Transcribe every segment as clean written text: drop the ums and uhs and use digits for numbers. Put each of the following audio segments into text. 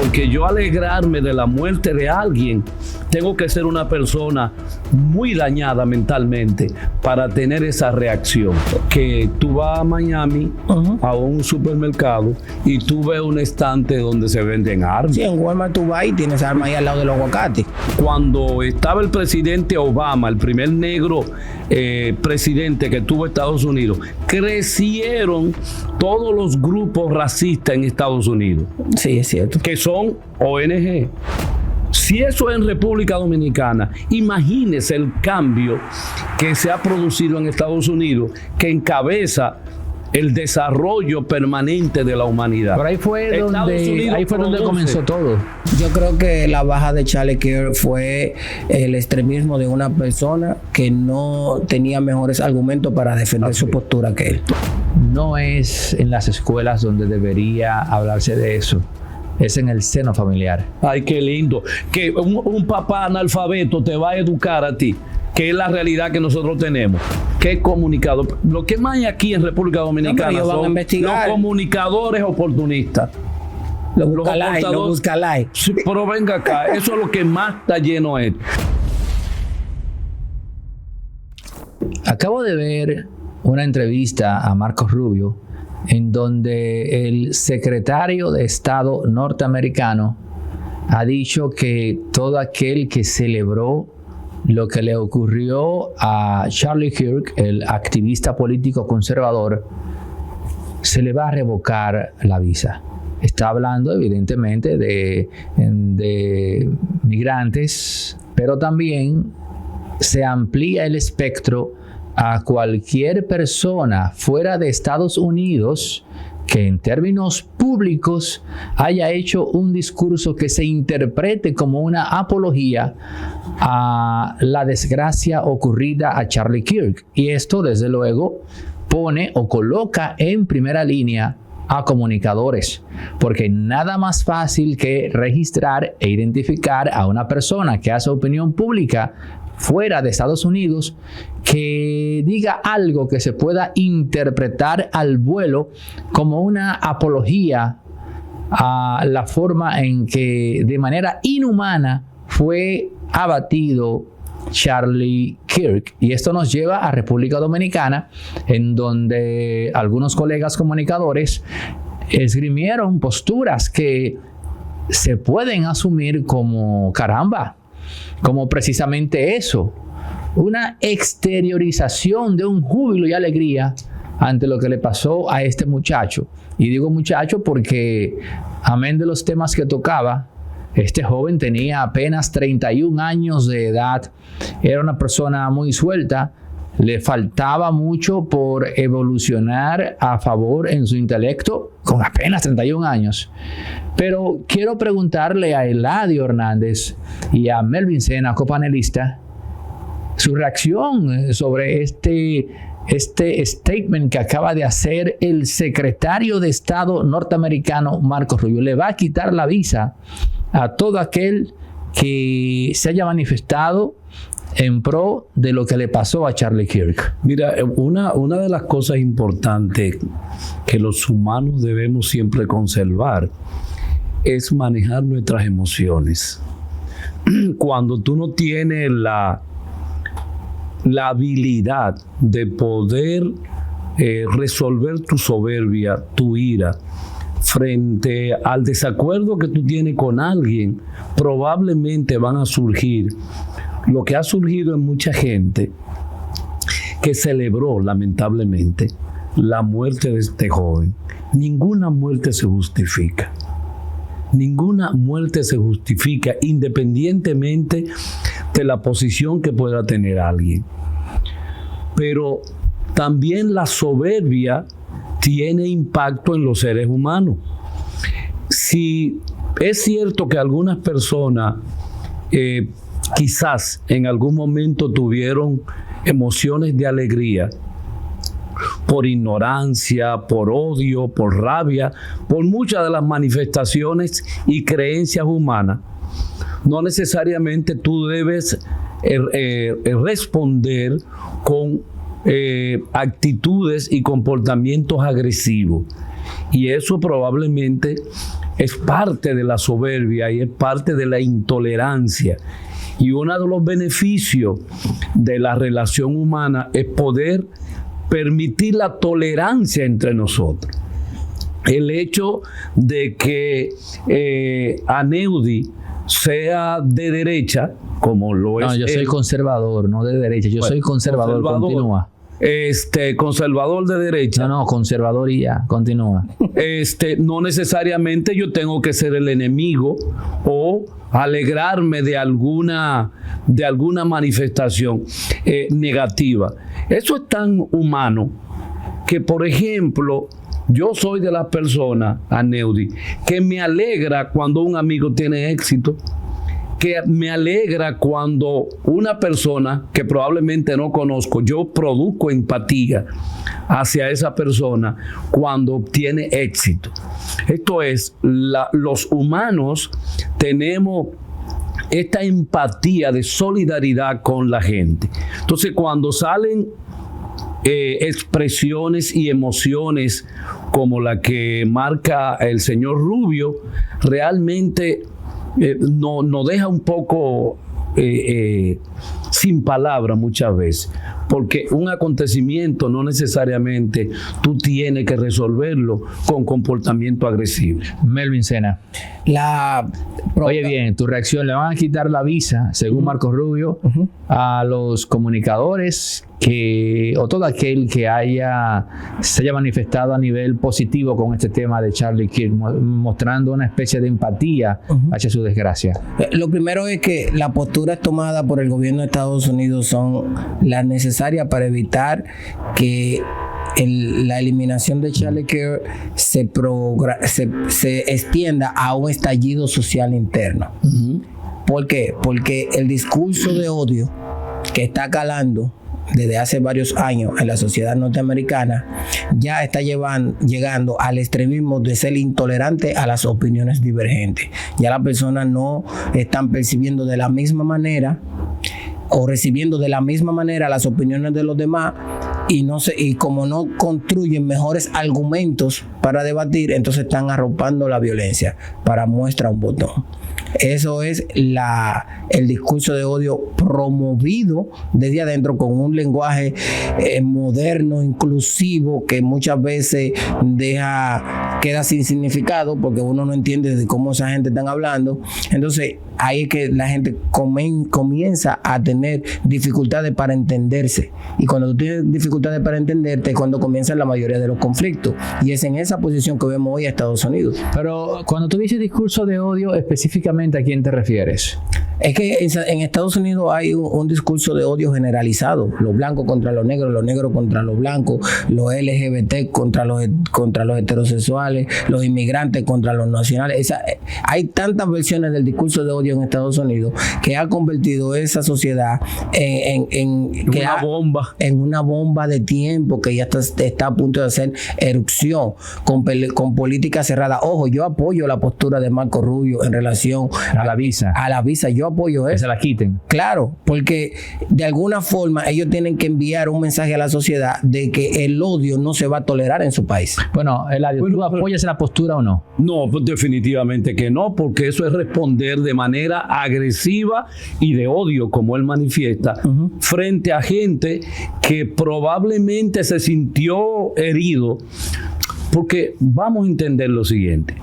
porque yo alegrarme de la muerte de alguien, tengo que ser una persona muy dañada mentalmente para tener esa reacción. Que tú vas a Miami, a un supermercado, y tú ves un estante donde se venden armas. Sí, en Walmart tú vas y tienes armas ahí al lado del aguacate. Cuando estaba el presidente Obama, el primer negro presidente que tuvo Estados Unidos, crecieron todos los grupos racistas en Estados Unidos. Sí, es cierto. Que son ONG. Si eso es en República Dominicana, imagínese el cambio que se ha producido en Estados Unidos, que encabeza el desarrollo permanente de la humanidad. Pero ahí fue donde comenzó todo. Yo creo que la baja de Charlie Kirk fue el extremismo de una persona que no tenía mejores argumentos para defender su postura que él. No es en las escuelas donde debería hablarse de eso. Es en el seno familiar. Ay, qué lindo. Que un papá analfabeto te va a educar a ti, que es la realidad que nosotros tenemos. ¿Qué comunicador? Lo que más hay aquí en República Dominicana son los comunicadores oportunistas. Los buscalay. Sí, pero venga acá, eso es lo que más está lleno esto. Acabo de ver una entrevista a Marco Rubio en donde el secretario de Estado norteamericano ha dicho que todo aquel que celebró lo que le ocurrió a Charlie Kirk, el activista político conservador, se le va a revocar la visa. Está hablando evidentemente de migrantes, pero también se amplía el espectro a cualquier persona fuera de Estados Unidos que en términos públicos haya hecho un discurso que se interprete como una apología a la desgracia ocurrida a Charlie Kirk. Y esto, desde luego, pone o coloca en primera línea a comunicadores, porque nada más fácil que registrar e identificar a una persona que hace opinión pública fuera de Estados Unidos, que diga algo que se pueda interpretar al vuelo como una apología a la forma en que de manera inhumana fue abatido Charlie Kirk. Y esto nos lleva a República Dominicana, en donde algunos colegas comunicadores esgrimieron posturas que se pueden asumir como caramba, como precisamente eso, una exteriorización de un júbilo y alegría ante lo que le pasó a este muchacho. Y digo muchacho porque, amén de los temas que tocaba, este joven tenía apenas 31 años de edad, era una persona muy suelta, le faltaba mucho por evolucionar a favor en su intelecto con apenas 31 años. Pero quiero preguntarle a Eladio Hernández y a Melvin Sena, copanelista, su reacción sobre este statement que acaba de hacer el secretario de Estado norteamericano Marco Rubio. ¿Le va a quitar la visa a todo aquel que se haya manifestado en pro de lo que le pasó a Charlie Kirk? Mira, una de las cosas importantes que los humanos debemos siempre conservar es manejar nuestras emociones. Cuando tú no tienes la habilidad de poder resolver tu soberbia, tu ira, frente al desacuerdo que tú tienes con alguien, probablemente van a surgir lo que ha surgido en mucha gente que celebró lamentablemente la muerte de este joven. Ninguna muerte se justifica. Ninguna muerte se justifica independientemente de la posición que pueda tener alguien. Pero también la soberbia tiene impacto en los seres humanos. Si es cierto que algunas personas quizás en algún momento tuvieron emociones de alegría por ignorancia, por odio, por rabia, por muchas de las manifestaciones y creencias humanas, no necesariamente tú debes responder con actitudes y comportamientos agresivos. Y eso probablemente es parte de la soberbia y es parte de la intolerancia. Y uno de los beneficios de la relación humana es poder permitir la tolerancia entre nosotros. El hecho de que Aneudi sea de derecha, como lo es. No, yo soy conservador, no de derecha. Yo soy conservador, continúa. Conservador de derecha. No, conservador y ya, continúa. No necesariamente yo tengo que ser el enemigo o alegrarme de alguna manifestación negativa. Eso es tan humano que, por ejemplo, yo soy de las personas, Aneudi, que me alegra cuando un amigo tiene éxito, que me alegra cuando una persona que probablemente no conozco, yo produzco empatía hacia esa persona cuando obtiene éxito. Esto es, los humanos tenemos esta empatía de solidaridad con la gente. Entonces, cuando salen expresiones y emociones como la que marca el señor Rubio, realmente nos deja un poco sin palabras muchas veces, porque un acontecimiento no necesariamente tú tienes que resolverlo con comportamiento agresivo. Melvin Sena. Oye bien, tu reacción, le van a quitar la visa, según Marco Rubio, a los comunicadores o todo aquel que se haya manifestado a nivel positivo con este tema de Charlie Kirk, mostrando una especie de empatía hacia su desgracia. Lo primero es que las posturas tomadas por el gobierno de Estados Unidos son las necesarias para evitar que la eliminación de Charlie Kirk se extienda a un estallido social interno. ¿Por qué? Porque el discurso de odio que está calando desde hace varios años en la sociedad norteamericana ya está llegando al extremismo de ser intolerante a las opiniones divergentes. Ya las personas no están percibiendo de la misma manera o recibiendo de la misma manera las opiniones de los demás, y como no construyen mejores argumentos para debatir, entonces están arropando la violencia para muestra un botón. Eso es el discurso de odio promovido desde adentro con un lenguaje moderno, inclusivo, que muchas veces queda sin significado porque uno no entiende de cómo esa gente está hablando. Entonces ahí es que la gente comienza a tener dificultades para entenderse, y cuando tú tienes dificultades para entenderte es cuando comienzan la mayoría de los conflictos, y es en esa posición que vemos hoy a Estados Unidos. Pero cuando tú dices discurso de odio, específicamente ¿a quién te refieres? Es que en Estados Unidos hay un discurso de odio generalizado: los blancos contra los negros contra los blancos, los LGBT contra los heterosexuales, los inmigrantes contra los nacionales. Hay tantas versiones del discurso de odio en Estados Unidos que ha convertido esa sociedad en una bomba de tiempo que ya está a punto de hacer erupción con políticas cerradas. Ojo, yo apoyo la postura de Marco Rubio en relación a la visa. Yo apoyo eso. Que se la quiten. Claro, porque de alguna forma ellos tienen que enviar un mensaje a la sociedad de que el odio no se va a tolerar en su país. Bueno, Eladio, ¿tú apoyas esa postura o no? No, pues definitivamente que no, porque eso es responder de manera agresiva y de odio, como él manifiesta, frente a gente que probablemente se sintió herido. Porque vamos a entender lo siguiente: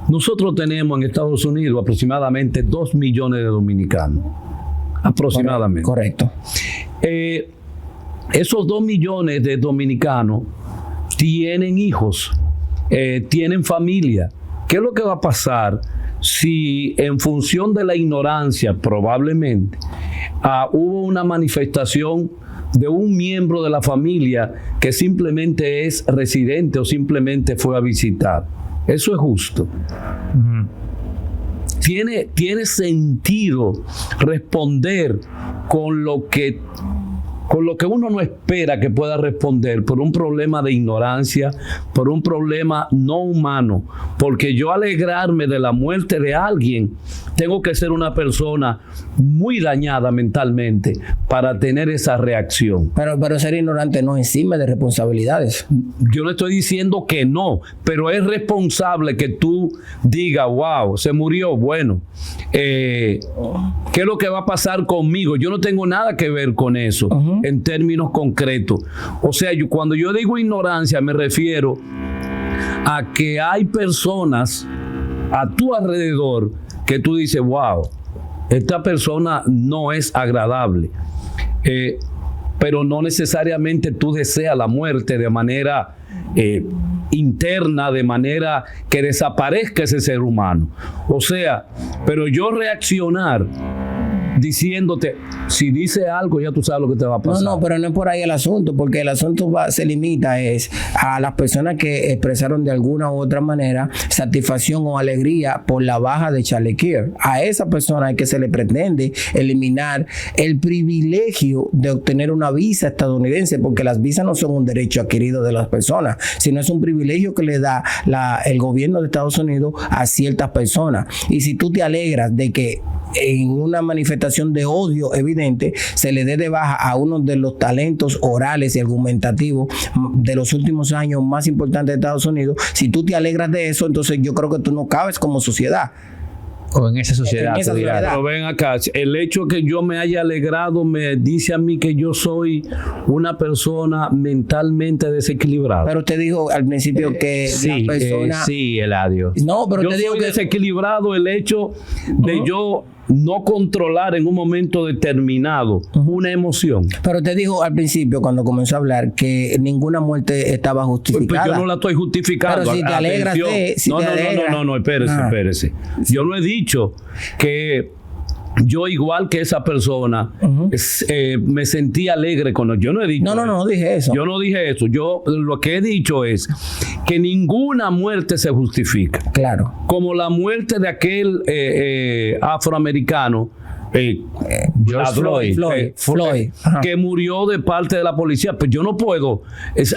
nosotros tenemos en Estados Unidos aproximadamente 2 millones de dominicanos. Aproximadamente. Correcto. Esos 2 millones de dominicanos tienen hijos, tienen familia. ¿Qué es lo que va a pasar si en función de la ignorancia, probablemente, hubo una manifestación de un miembro de la familia que simplemente es residente o simplemente fue a visitar? Eso es justo. Tiene sentido responder con lo que con lo que uno no espera que pueda responder por un problema de ignorancia, por un problema no humano, porque yo alegrarme de la muerte de alguien, tengo que ser una persona muy dañada mentalmente para tener esa reacción. Pero ser ignorante no exime de responsabilidades. Yo no estoy diciendo que no, pero es responsable que tú digas, wow, se murió, bueno, ¿qué es lo que va a pasar conmigo? Yo no tengo nada que ver con eso, en términos concretos. O sea, cuando yo digo ignorancia, me refiero a que hay personas a tu alrededor que tú dices, wow, esta persona no es agradable. Pero no necesariamente tú deseas la muerte de manera interna, de manera que desaparezca ese ser humano. O sea, pero yo reaccionar diciéndote, si dice algo ya tú sabes lo que te va a pasar. No, pero no es por ahí el asunto, porque el asunto se limita a las personas que expresaron de alguna u otra manera satisfacción o alegría por la baja de Charlie Kirk. A esa persona es que se le pretende eliminar el privilegio de obtener una visa estadounidense, porque las visas no son un derecho adquirido de las personas, sino es un privilegio que le da el gobierno de Estados Unidos a ciertas personas. Y si tú te alegras de que en una manifestación de odio evidente se le dé de baja a uno de los talentos orales y argumentativos de los últimos años más importantes de Estados Unidos, si tú te alegras de eso, entonces yo creo que tú no cabes como sociedad. O en esa sociedad. Pero ven acá, el hecho que yo me haya alegrado me dice a mí que yo soy una persona mentalmente desequilibrada. Pero usted dijo al principio que sí, la persona... sí, Eladio. No, pero yo te digo soy que desequilibrado el hecho de yo no controlar en un momento determinado una emoción. Pero te dijo al principio, cuando comenzó a hablar, que ninguna muerte estaba justificada. Pues yo no la estoy justificando. Pero si te alegras de... No, espérese. Yo no he dicho que yo, igual que esa persona, me sentí alegre con él. Yo no he dicho eso. No dije eso. Yo no dije eso. Yo lo que he dicho es que ninguna muerte se justifica. Claro. Como la muerte de aquel afroamericano, Floyd, que murió de parte de la policía. Pues yo no puedo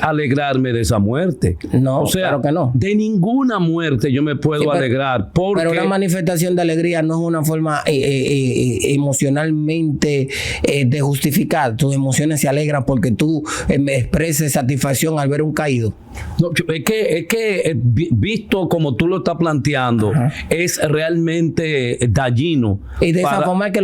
alegrarme de esa muerte. No, o sea, claro que no. De ninguna muerte yo me puedo alegrar. Porque pero una manifestación de alegría no es una forma emocionalmente de justificar. Tus emociones se alegran porque tú expreses satisfacción al ver un caído. No, es que visto como tú lo estás planteando, es realmente dañino. Y de esa forma es que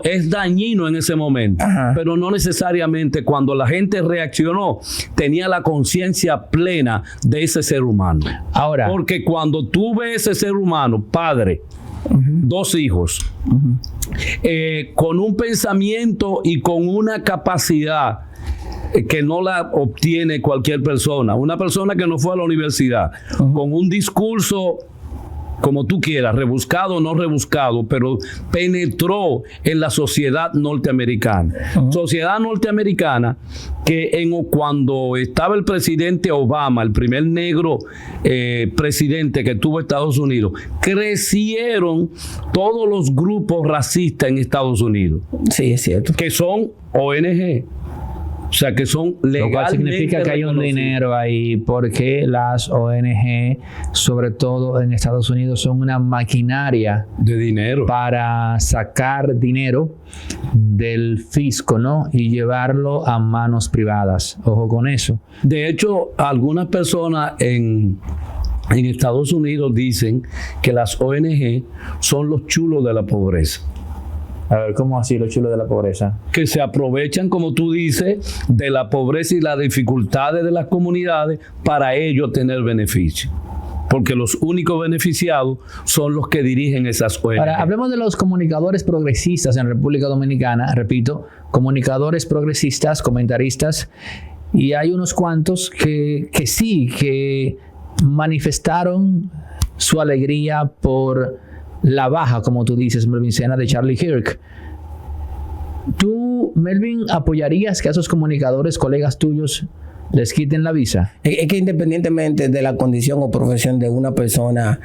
es dañino en ese momento. Pero no necesariamente cuando la gente reaccionó tenía la conciencia plena de ese ser humano. Ahora, porque cuando tú ves ese ser humano, padre, dos hijos, con un pensamiento y con una capacidad que no la obtiene cualquier persona, una persona que no fue a la universidad, con un discurso, como tú quieras, rebuscado o no rebuscado, pero penetró en la sociedad norteamericana. Sociedad norteamericana que cuando estaba el presidente Obama, el primer negro presidente que tuvo Estados Unidos, crecieron todos los grupos racistas en Estados Unidos. Sí, es cierto. Que son ONG. O sea, que son legalmente... Lo cual significa que hay un dinero ahí, porque las ONG, sobre todo en Estados Unidos, son una maquinaria de dinero para sacar dinero del fisco, ¿no? Y llevarlo a manos privadas. Ojo con eso. De hecho, algunas personas en Estados Unidos dicen que las ONG son los chulos de la pobreza. A ver, ¿cómo así los chulos de la pobreza? Que se aprovechan, como tú dices, de la pobreza y las dificultades de las comunidades para ellos tener beneficio. Porque los únicos beneficiados son los que dirigen esas ONG. Ahora, hablemos de los comunicadores progresistas en República Dominicana. Repito, comunicadores progresistas, comentaristas. Y hay unos cuantos que manifestaron su alegría por la baja, como tú dices, Melvin Sena, de Charlie Kirk. ¿Tú, Melvin, apoyarías que a esos comunicadores, colegas tuyos, les quiten la visa. Es que independientemente de la condición o profesión de una persona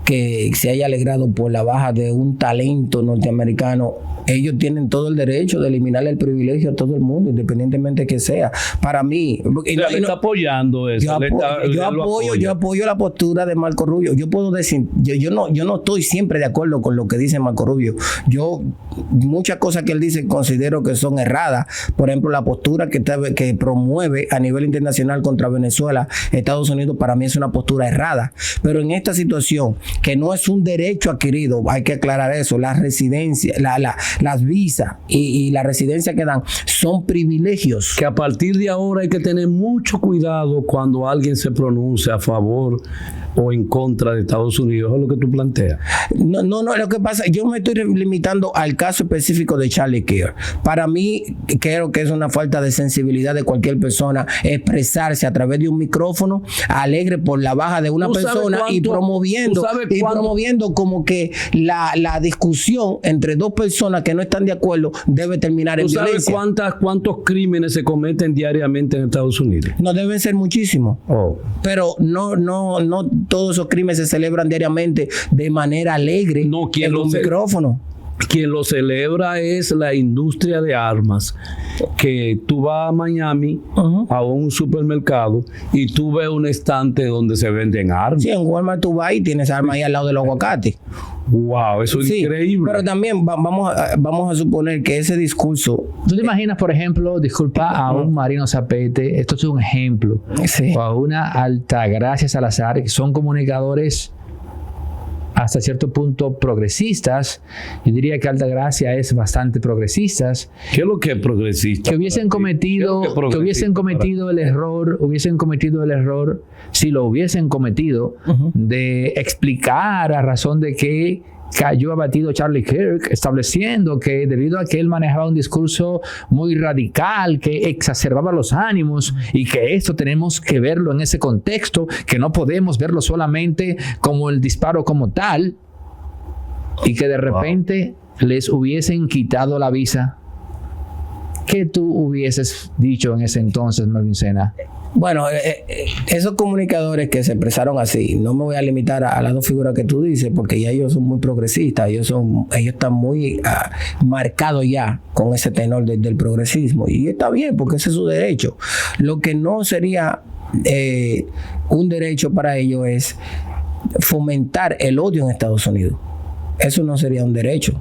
que se haya alegrado por la baja de un talento norteamericano, ellos tienen todo el derecho de eliminarle el privilegio a todo el mundo, independientemente que sea. Para mí, Él está apoyando eso. yo apoyo la postura de Marco Rubio. Yo puedo decir, yo no estoy siempre de acuerdo con lo que dice Marco Rubio. Yo muchas cosas que él dice considero que son erradas. Por ejemplo, la postura que promueve a nivel internacional contra Venezuela, Estados Unidos, para mí es una postura errada. Pero en esta situación, que no es un derecho adquirido, hay que aclarar eso. La residencia, las visas y la residencia que dan son privilegios. Que a partir de ahora hay que tener mucho cuidado cuando alguien se pronuncia a favor o en contra de Estados Unidos. ¿Es lo que tú planteas? No, lo que pasa, yo me estoy limitando al caso específico de Charlie Kirk. Para mí, creo que es una falta de sensibilidad de cualquier persona expresarse a través de un micrófono alegre por la baja de una persona y promoviendo como que la discusión entre dos personas que no están de acuerdo debe terminar en violencia. ¿Tú sabes cuántos crímenes se cometen diariamente en Estados Unidos? No deben ser muchísimos. Pero no todos esos crímenes se celebran diariamente de manera alegre en un micrófono. Quien lo celebra es la industria de armas, que tú vas a Miami, a un supermercado, y tú ves un estante donde se venden armas. Sí, en Walmart tú vas y tienes armas ahí al lado del aguacate. Wow, eso es increíble. Pero también vamos a suponer que ese discurso... ¿Tú te imaginas, por ejemplo, disculpa, a un Marino Zapete? Esto es un ejemplo. Sí. O a una Altagracia Salazar, que son comunicadores hasta cierto punto progresistas. Yo diría que Altagracia es bastante progresista. ¿Qué es lo que es progresista? Que hubiesen cometido el error, si lo hubiesen cometido, de explicar a razón de que cayó abatido Charlie Kirk, estableciendo que debido a que él manejaba un discurso muy radical que exacerbaba los ánimos y que esto tenemos que verlo en ese contexto, que no podemos verlo solamente como el disparo como tal, y que de repente les hubiesen quitado la visa. ¿Qué tú hubieses dicho en ese entonces, Melvin Sena? Bueno, esos comunicadores que se expresaron así, no me voy a limitar a las dos figuras que tú dices, porque ya ellos son muy progresistas, ellos están muy marcados ya con ese tenor del progresismo, y está bien, porque ese es su derecho. Lo que no sería un derecho para ellos es fomentar el odio en Estados Unidos. Eso no sería un derecho.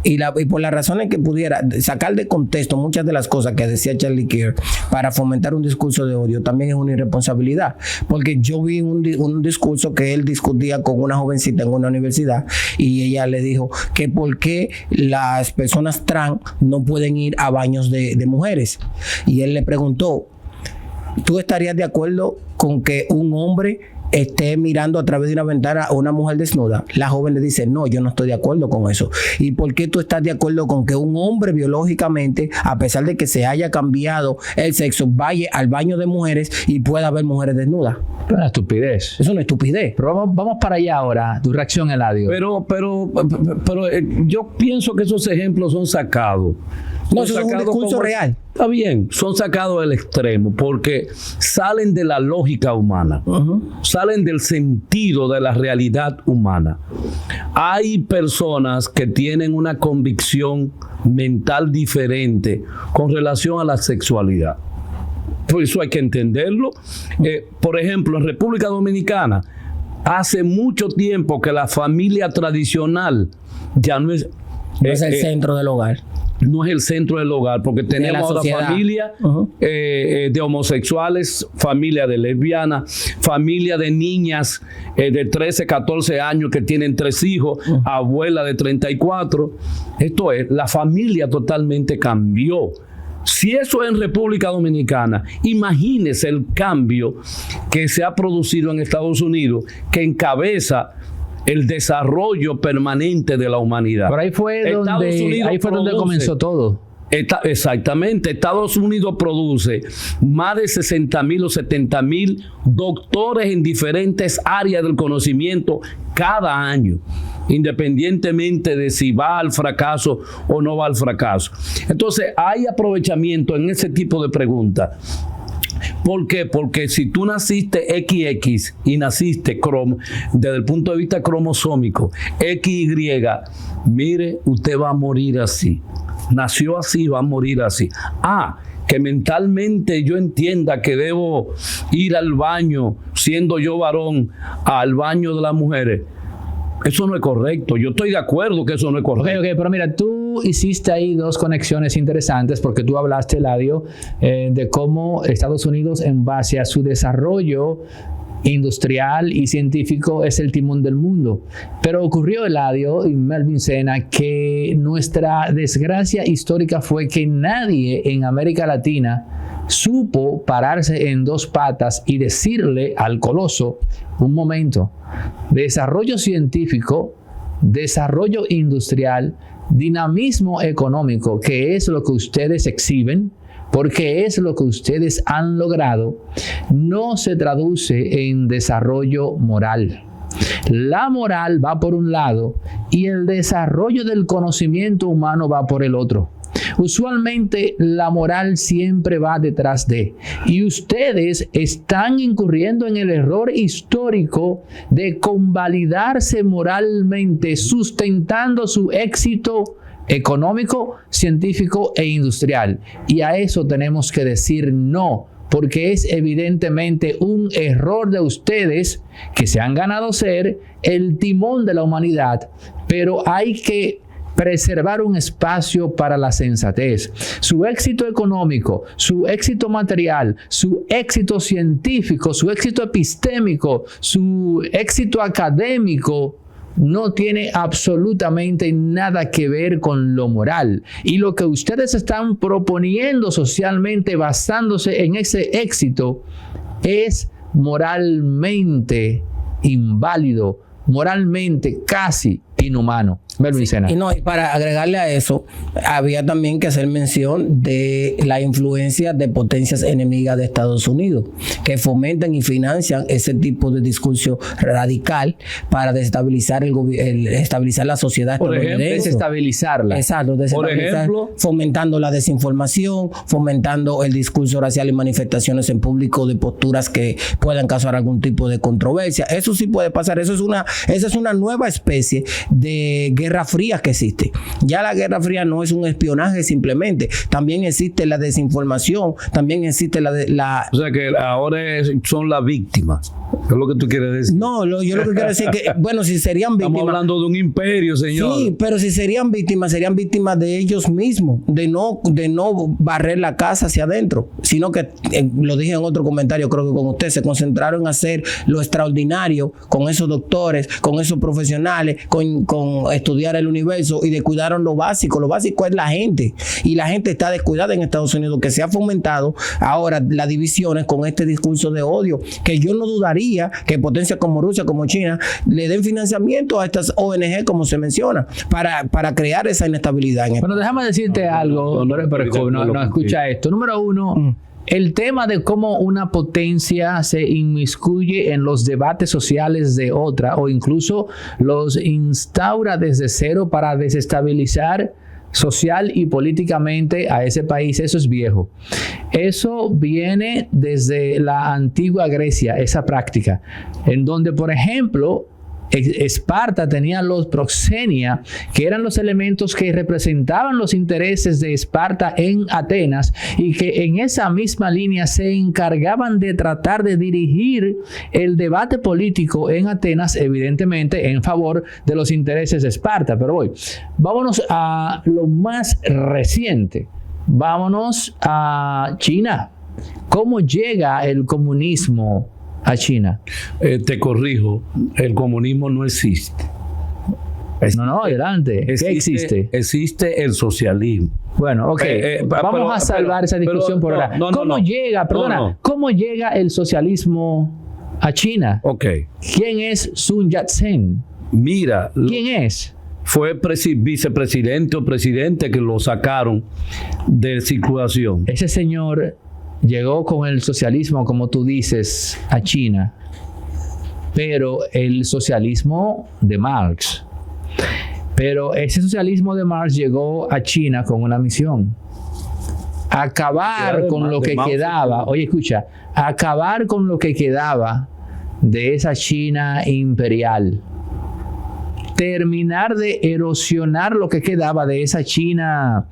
Y por las razones que pudiera sacar de contexto muchas de las cosas que decía Charlie Kirk para fomentar un discurso de odio también es una irresponsabilidad, porque yo vi un discurso que él discutía con una jovencita en una universidad, y ella le dijo que por qué las personas trans no pueden ir a baños de mujeres, y él le preguntó: ¿tú estarías de acuerdo con que un hombre esté mirando a través de una ventana a una mujer desnuda? La joven le dice: no, yo no estoy de acuerdo con eso. ¿Y por qué tú estás de acuerdo con que un hombre biológicamente, a pesar de que se haya cambiado el sexo, vaya al baño de mujeres y pueda ver mujeres desnudas? Es una estupidez. Es una estupidez. Pero vamos para allá ahora. Tu reacción, Eladio. Pero yo pienso que esos ejemplos son sacados. No, eso es un discurso real. Está bien, son sacados del extremo porque salen de la lógica humana, salen del sentido de la realidad humana. Hay personas que tienen una convicción mental diferente con relación a la sexualidad. Por eso hay que entenderlo. Por ejemplo, en República Dominicana, hace mucho tiempo que la familia tradicional ya no es el centro del hogar. No es el centro del hogar, porque tenemos otra familia de homosexuales, familia de lesbianas, familia de niñas de 13, 14 años que tienen 3 hijos, abuela de 34. Esto es, la familia totalmente cambió. Si eso es en República Dominicana, imagínese el cambio que se ha producido en Estados Unidos, que encabeza el desarrollo permanente de la humanidad. Pero ahí fue donde comenzó todo. Exactamente. Estados Unidos produce más de 60,000 o 70,000 doctores en diferentes áreas del conocimiento cada año, independientemente de si va al fracaso o no va al fracaso. Entonces, hay aprovechamiento en ese tipo de preguntas. ¿Por qué? Porque si tú naciste XX y naciste desde el punto de vista cromosómico XY, mire, usted va a morir así. Nació así, va a morir así. Que mentalmente yo entienda que debo ir al baño, siendo yo varón, al baño de las mujeres. Eso no es correcto. Yo estoy de acuerdo que eso no es correcto. Ok, pero mira, tú hiciste ahí dos conexiones interesantes porque tú hablaste, Eladio, de cómo Estados Unidos, en base a su desarrollo industrial y científico, es el timón del mundo. Pero ocurrió, Eladio y Melvin Sena, que nuestra desgracia histórica fue que nadie en América Latina supo pararse en dos patas y decirle al coloso: un momento, desarrollo científico, desarrollo industrial, dinamismo económico, que es lo que ustedes exhiben, porque es lo que ustedes han logrado, no se traduce en desarrollo moral. La moral va por un lado y el desarrollo del conocimiento humano va por el otro. Usualmente la moral siempre va detrás de, y ustedes están incurriendo en el error histórico de convalidarse moralmente, sustentando su éxito económico, científico e industrial. Y a eso tenemos que decir no, porque es evidentemente un error de ustedes, que se han ganado ser el timón de la humanidad, pero hay que preservar un espacio para la sensatez. Su éxito económico, su éxito material, su éxito científico, su éxito epistémico, su éxito académico no tiene absolutamente nada que ver con lo moral. Y lo que ustedes están proponiendo socialmente basándose en ese éxito es moralmente inválido, moralmente casi inhumano. Sí, y para agregarle a eso, había también que hacer mención de la influencia de potencias enemigas de Estados Unidos, que fomentan y financian ese tipo de discurso radical para desestabilizar estabilizar la sociedad. Por ejemplo, desestabilizarla. Exacto, por ejemplo, fomentando la desinformación, fomentando el discurso racial y manifestaciones en público de posturas que puedan causar algún tipo de controversia. Eso sí puede pasar. Esa es una nueva especie de guerra fría que existe. Ya la guerra fría no es un espionaje simplemente, también existe la desinformación, también existe O sea que ahora son las víctimas. ¿Qué es lo que tú quieres decir? No, yo lo que quiero decir es que, bueno, si serían víctimas... Estamos hablando de un imperio, señor. Sí, pero si serían víctimas de ellos mismos, de no barrer la casa hacia adentro, sino que, lo dije en otro comentario, creo que con usted, se concentraron en hacer lo extraordinario con esos doctores, con esos profesionales, con estudiar el universo, y descuidaron lo básico. Lo básico es la gente, y la gente está descuidada en Estados Unidos, que se ha fomentado ahora las divisiones con este discurso de odio, que yo no dudaría que potencias como Rusia, como China, le den financiamiento a estas ONG, como se menciona, para crear esa inestabilidad. Bueno, déjame decirte algo, pero no escucha esto. Número uno, el tema de cómo una potencia se inmiscuye en los debates sociales de otra, o incluso los instaura desde cero para desestabilizar social y políticamente a ese país, eso es viejo. Eso viene desde la antigua Grecia, esa práctica, en donde, por ejemplo, Esparta tenía los proxenia, que eran los elementos que representaban los intereses de Esparta en Atenas, y que en esa misma línea se encargaban de tratar de dirigir el debate político en Atenas, evidentemente en favor de los intereses de Esparta. Pero vámonos a lo más reciente. Vámonos a China. ¿Cómo llega el comunismo a China? Te corrijo, el comunismo no existe. No, adelante. ¿Qué existe? Existe el socialismo. Bueno, ok. Vamos a salvar esa discusión por ahora. ¿Cómo llega el socialismo a China? Ok. ¿Quién es Sun Yat-sen? Mira. ¿Quién es? Fue vicepresidente o presidente que lo sacaron de circulación. Ese señor llegó con el socialismo, como tú dices, a China, pero el socialismo de Marx. Pero ese socialismo de Marx llegó a China con una misión. acabar con lo que quedaba, oye, escucha, acabar con lo que quedaba de esa China imperial. Terminar de erosionar lo que quedaba de esa China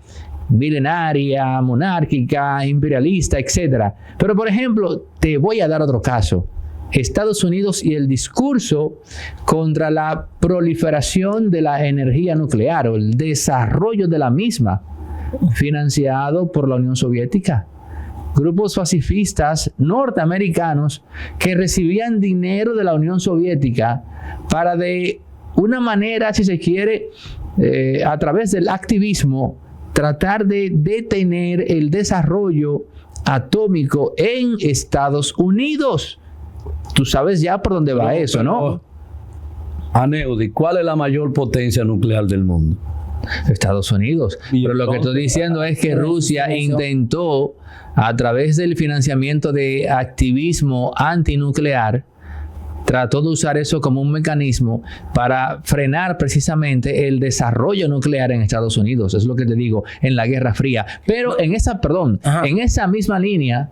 milenaria, monárquica, imperialista, etc. Pero, por ejemplo, te voy a dar otro caso. Estados Unidos y el discurso contra la proliferación de la energía nuclear o el desarrollo de la misma, financiado por la Unión Soviética. Grupos pacifistas norteamericanos que recibían dinero de la Unión Soviética para de una manera, si se quiere, a través del activismo, tratar de detener el desarrollo atómico en Estados Unidos. Tú sabes ya por dónde va eso, ¿no? Aneudi, ¿cuál es la mayor potencia nuclear del mundo? Estados Unidos. Pero lo que estoy diciendo es que Rusia intentó, a través del financiamiento de activismo antinuclear, trató de usar eso como un mecanismo para frenar precisamente el desarrollo nuclear en Estados Unidos. Es lo que te digo, en la Guerra Fría. Pero en esa misma línea,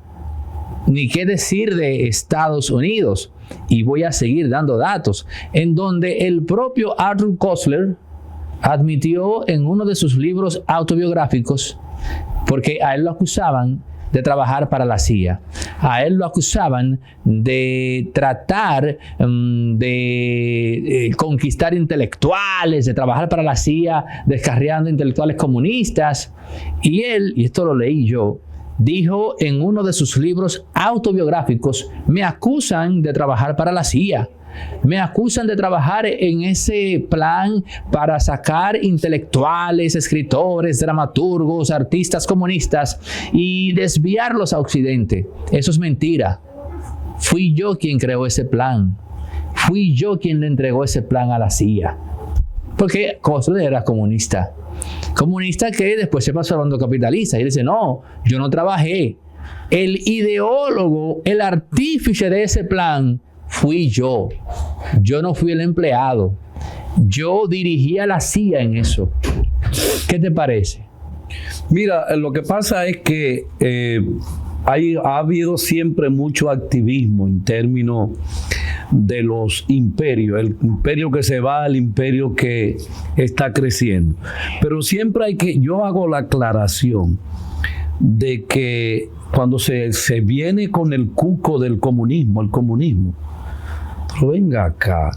ni qué decir de Estados Unidos. Y voy a seguir dando datos, en donde el propio Arthur Koestler admitió en uno de sus libros autobiográficos, porque a él lo acusaban de trabajar para la CIA. A él lo acusaban de tratar de conquistar intelectuales, de trabajar para la CIA, descarriando intelectuales comunistas. Y él, y esto lo leí yo, dijo en uno de sus libros autobiográficos: me acusan de trabajar para la CIA. Me acusan de trabajar en ese plan para sacar intelectuales, escritores, dramaturgos, artistas comunistas y desviarlos a Occidente. Eso es mentira. Fui yo quien creó ese plan. Fui yo quien le entregó ese plan a la CIA. Porque Koestler era comunista. Comunista que después se pasó al bando capitalista. Y dice, no, yo no trabajé. El ideólogo, el artífice de ese plan fui yo. Yo no fui el empleado. Yo dirigí a la CIA en eso. ¿Qué te parece? Mira, lo que pasa es que ha habido siempre mucho activismo en términos de los imperios. El imperio que se va, el imperio que está creciendo. Pero siempre yo hago la aclaración de que cuando se viene con el cuco del comunismo, pero venga acá,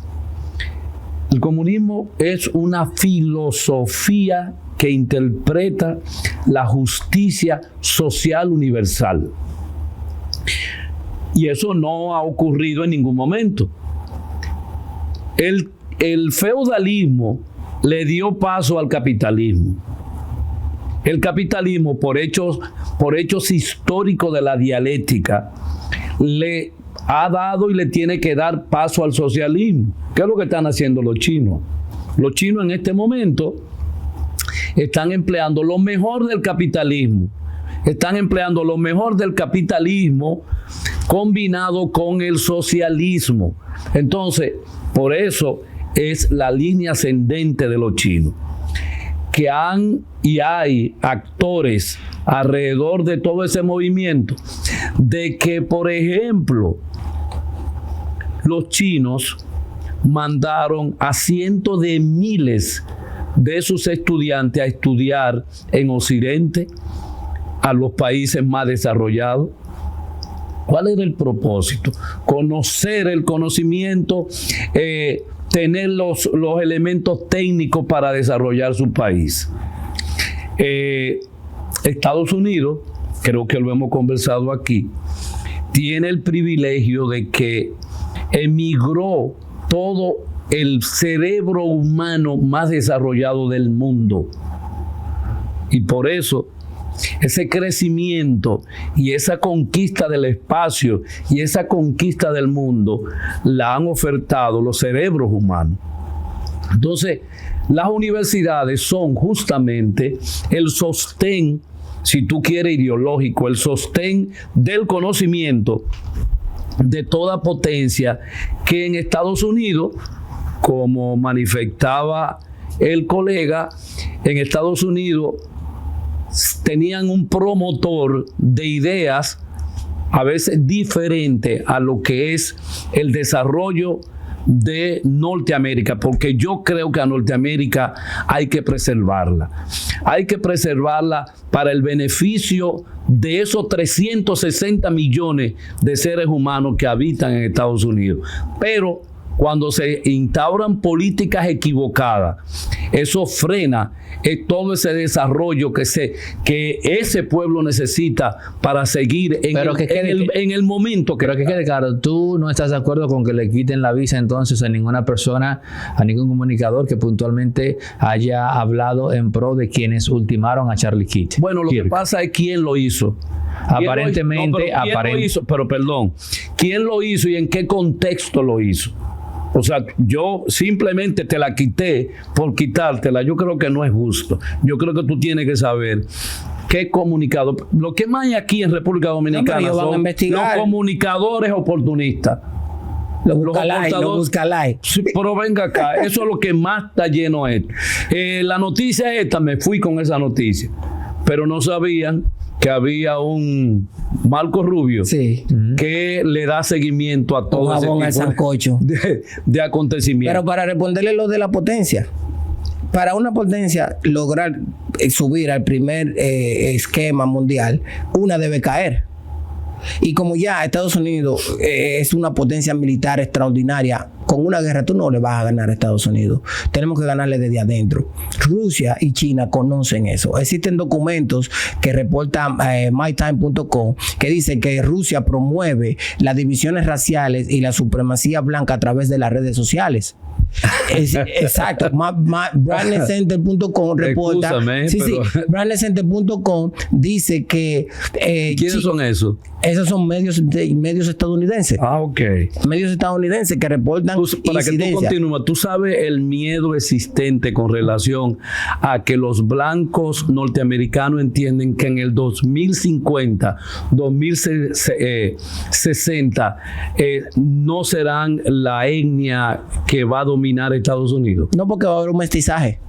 el comunismo es una filosofía que interpreta la justicia social universal. Y eso no ha ocurrido en ningún momento. El feudalismo le dio paso al capitalismo. El capitalismo, por hechos históricos de la dialéctica, le ha dado y le tiene que dar paso al socialismo. ¿Qué es lo que están haciendo los chinos? Los chinos en este momento están empleando lo mejor del capitalismo. Están empleando lo mejor del capitalismo combinado con el socialismo. Entonces, por eso es la línea ascendente de los chinos. Que hay actores alrededor de todo ese movimiento, de que, por ejemplo, los chinos mandaron a cientos de miles de sus estudiantes a estudiar en Occidente, a los países más desarrollados. ¿Cuál era el propósito? Conocer el conocimiento, tener los elementos técnicos para desarrollar su país. Estados Unidos, creo que lo hemos conversado aquí, tiene el privilegio de que emigró todo el cerebro humano más desarrollado del mundo. Y por eso ese crecimiento y esa conquista del espacio y esa conquista del mundo la han ofertado los cerebros humanos. Entonces, las universidades son justamente el sostén, si tú quieres ideológico, el sostén del conocimiento de toda potencia que en Estados Unidos, como manifestaba el colega, en Estados Unidos tenían un promotor de ideas a veces diferente a lo que es el desarrollo de Norteamérica, porque yo creo que a Norteamérica hay que preservarla. Hay que preservarla para el beneficio de esos 360 millones de seres humanos que habitan en Estados Unidos. Pero cuando se instauran políticas equivocadas, eso frena todo ese desarrollo que ese pueblo necesita para seguir en el momento que... Pero que quede claro, tú no estás de acuerdo con que le quiten la visa entonces a ninguna persona, a ningún comunicador que puntualmente haya hablado en pro de quienes ultimaron a Charlie Kirk. Bueno, lo que pasa es quién lo hizo. Aparentemente, ¿quién lo hizo y en qué contexto lo hizo? O sea, yo simplemente te la quité por quitártela. Yo creo que no es justo. Yo creo que tú tienes que saber qué comunicado. Lo que más hay aquí en República Dominicana son los comunicadores oportunistas. Los buscalay. Sí, pero venga acá, eso es lo que más está lleno esto. La noticia esta, me fui con esa noticia, pero no sabían que había un Marco Rubio que le da seguimiento a todo ese tipo de acontecimientos. Pero para responderle lo de la potencia, para una potencia lograr subir al primer esquema mundial, una debe caer. Y como ya Estados Unidos es una potencia militar extraordinaria, con una guerra tú no le vas a ganar a Estados Unidos. Tenemos que ganarle desde adentro. Rusia y China conocen eso. Existen documentos que reporta mytime.com que dicen que Rusia promueve las divisiones raciales y la supremacía blanca a través de las redes sociales. Exacto. Brandcenter.com reporta. Brandcenter.com dice que ¿quiénes son esos? Esos son medios estadounidenses. Ok. Medios estadounidenses que reportan para que tú continúes, tú sabes el miedo existente con relación a que los blancos norteamericanos entienden que en el 2050, 2060 no serán la etnia que va a dominar Estados Unidos. No, porque va a haber un mestizaje.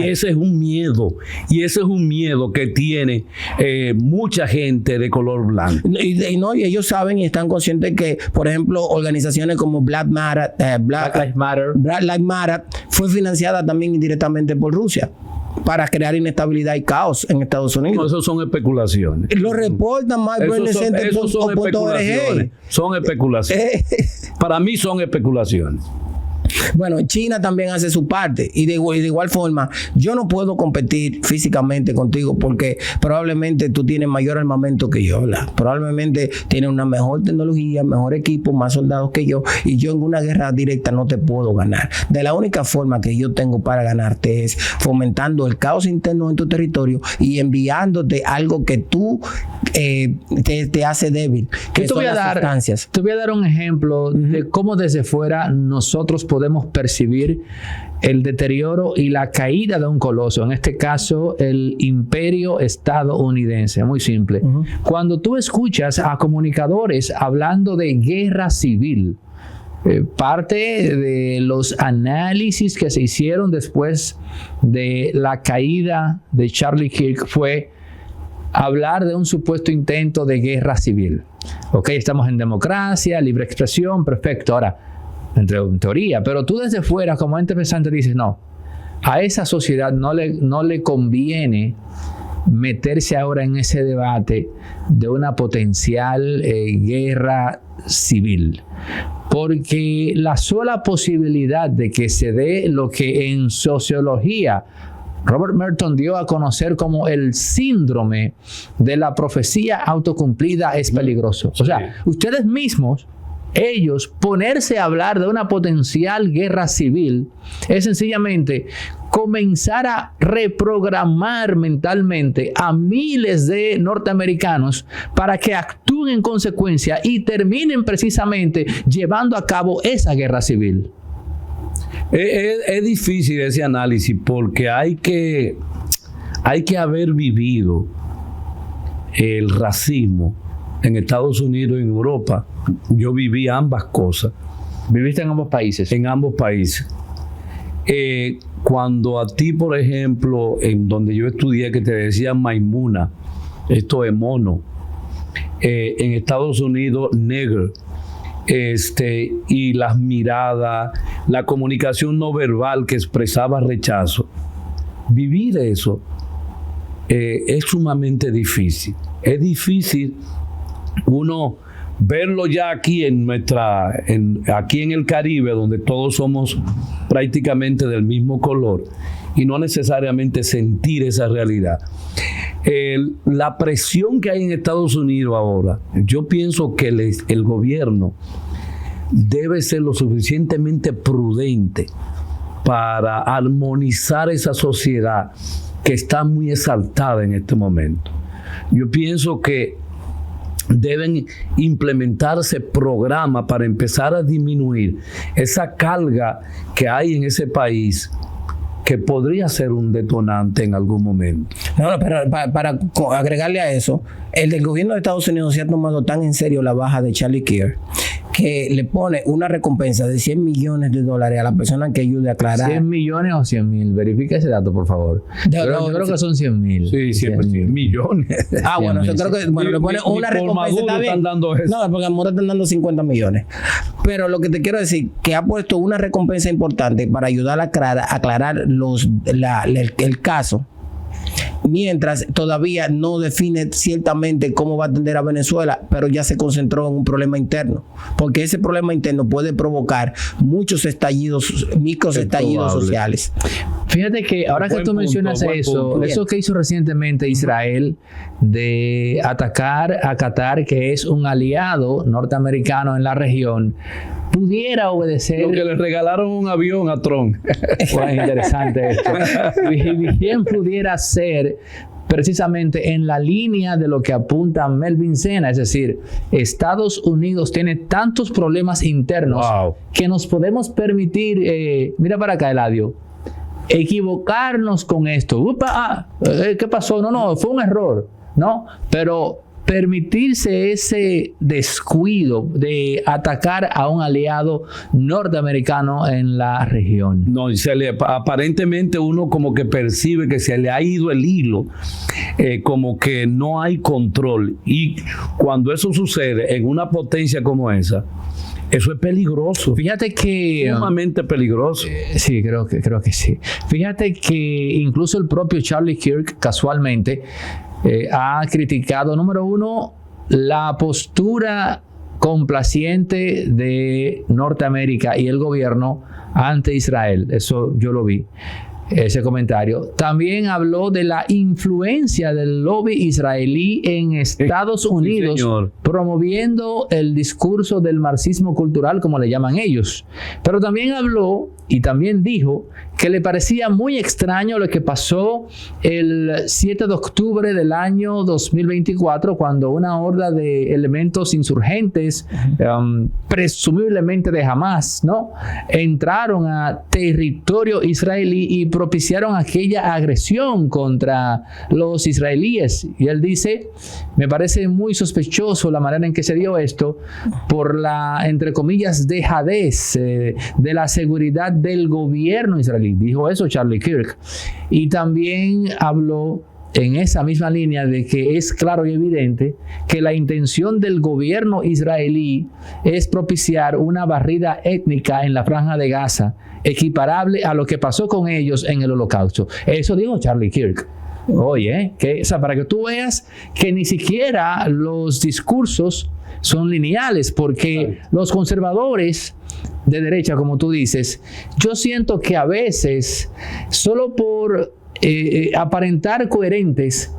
Y ese es un miedo. Y ese es un miedo que tiene mucha gente de color blanco. Y ellos saben y están conscientes que, por ejemplo, organizaciones como Black Lives Matter fue financiada también indirectamente por Rusia para crear inestabilidad y caos en Estados Unidos. No, eso son especulaciones. Lo reportan mybrandcenter.org. Son especulaciones. Para mí son especulaciones. Bueno, China también hace su parte y de igual forma yo no puedo competir físicamente contigo porque probablemente tú tienes mayor armamento que yo, ¿verdad? Probablemente tienes una mejor tecnología, mejor equipo, más soldados que yo, y yo en una guerra directa no te puedo ganar. De la única forma que yo tengo para ganarte es fomentando el caos interno en tu territorio y enviándote algo que tú te hace débil, que son las sustancias. Te voy a dar un ejemplo de cómo desde fuera nosotros podemos percibir el deterioro y la caída de un coloso, en este caso el imperio estadounidense. Muy simple. Cuando tú escuchas a comunicadores hablando de guerra civil, parte de los análisis que se hicieron después de la caída de Charlie Kirk fue hablar de un supuesto intento de guerra civil. Ok, estamos en democracia, libre expresión, perfecto. Ahora, en teoría, pero tú desde fuera como ente pensante dices, no, a esa sociedad no le conviene meterse ahora en ese debate de una potencial guerra civil, porque la sola posibilidad de que se dé lo que en sociología Robert Merton dio a conocer como el síndrome de la profecía autocumplida es peligroso. O sea, ustedes mismos, ellos, ponerse a hablar de una potencial guerra civil es sencillamente comenzar a reprogramar mentalmente a miles de norteamericanos para que actúen en consecuencia y terminen precisamente llevando a cabo esa guerra civil. Es difícil ese análisis porque hay que haber vivido el racismo en Estados Unidos y en Europa. Yo viví ambas cosas. ¿Viviste en ambos países? En ambos países. Cuando a ti, por ejemplo, en donde yo estudié, que te decían Maimuna, esto es mono, en Estados Unidos, nigger, y las miradas, la comunicación no verbal que expresaba rechazo, vivir eso es sumamente difícil. Es difícil uno verlo ya aquí aquí en el Caribe, donde todos somos prácticamente del mismo color, y no necesariamente sentir esa realidad. La presión que hay en Estados Unidos ahora, yo pienso que el gobierno debe ser lo suficientemente prudente para armonizar esa sociedad que está muy exaltada en este momento. Yo pienso que deben implementarse programas para empezar a disminuir esa carga que hay en ese país, que podría ser un detonante en algún momento. No, pero para agregarle a eso, el del gobierno de Estados Unidos se ha tomado tan en serio la baja de Charlie Kirk que le pone una recompensa de $100 millones a la persona que ayude a aclarar. ¿100 millones o 100 mil? Verifica ese dato, por favor. Yo creo que son 100 mil. Sí, 100 millones. Bueno, yo creo que le pone una recompensa. Maduro están dando eso. No, porque a Maduro están dando 50 millones. Pero lo que te quiero decir, que ha puesto una recompensa importante para ayudar a aclarar el caso, mientras todavía no define ciertamente cómo va a atender a Venezuela, pero ya se concentró en un problema interno, porque ese problema interno puede provocar muchos micros estallidos sociales. Fíjate que ahora que tú mencionas eso que hizo recientemente Israel de atacar a Qatar, que es un aliado norteamericano en la región, pudiera obedecer. Lo que le regalaron un avión a Trump. Pues interesante esto. Bien pudiera ser precisamente en la línea de lo que apunta Melvin Sena, es decir, Estados Unidos tiene tantos problemas internos que nos podemos permitir, mira para acá, Eladio, equivocarnos con esto. ¿Qué pasó? No, fue un error, ¿no? Pero permitirse ese descuido de atacar a un aliado norteamericano en la región. No, aparentemente uno como que percibe que se le ha ido el hilo, como que no hay control. Y cuando eso sucede en una potencia como esa, eso es peligroso. Fíjate que sumamente peligroso. Sí, creo que sí. Fíjate que incluso el propio Charlie Kirk, casualmente, ha criticado, número uno, la postura complaciente de Norteamérica y el gobierno ante Israel. Eso yo lo vi, ese comentario. También habló de la influencia del lobby israelí en Estados Unidos, promoviendo el discurso del marxismo cultural, como le llaman ellos. Pero también habló y también dijo que le parecía muy extraño lo que pasó el 7 de octubre del año 2024, cuando una horda de elementos insurgentes, presumiblemente de Hamas, ¿no?, entraron a territorio israelí y propiciaron aquella agresión contra los israelíes. Y él dice, me parece muy sospechoso la manera en que se dio esto por la, entre comillas, dejadez de la seguridad del gobierno israelí. Dijo eso Charlie Kirk. Y también habló en esa misma línea de que es claro y evidente que la intención del gobierno israelí es propiciar una barrida étnica en la Franja de Gaza, equiparable a lo que pasó con ellos en el Holocausto. Eso dijo Charlie Kirk. Oye, para que tú veas que ni siquiera los discursos son lineales, porque los conservadores de derecha, como tú dices, yo siento que a veces, solo por aparentar coherentes,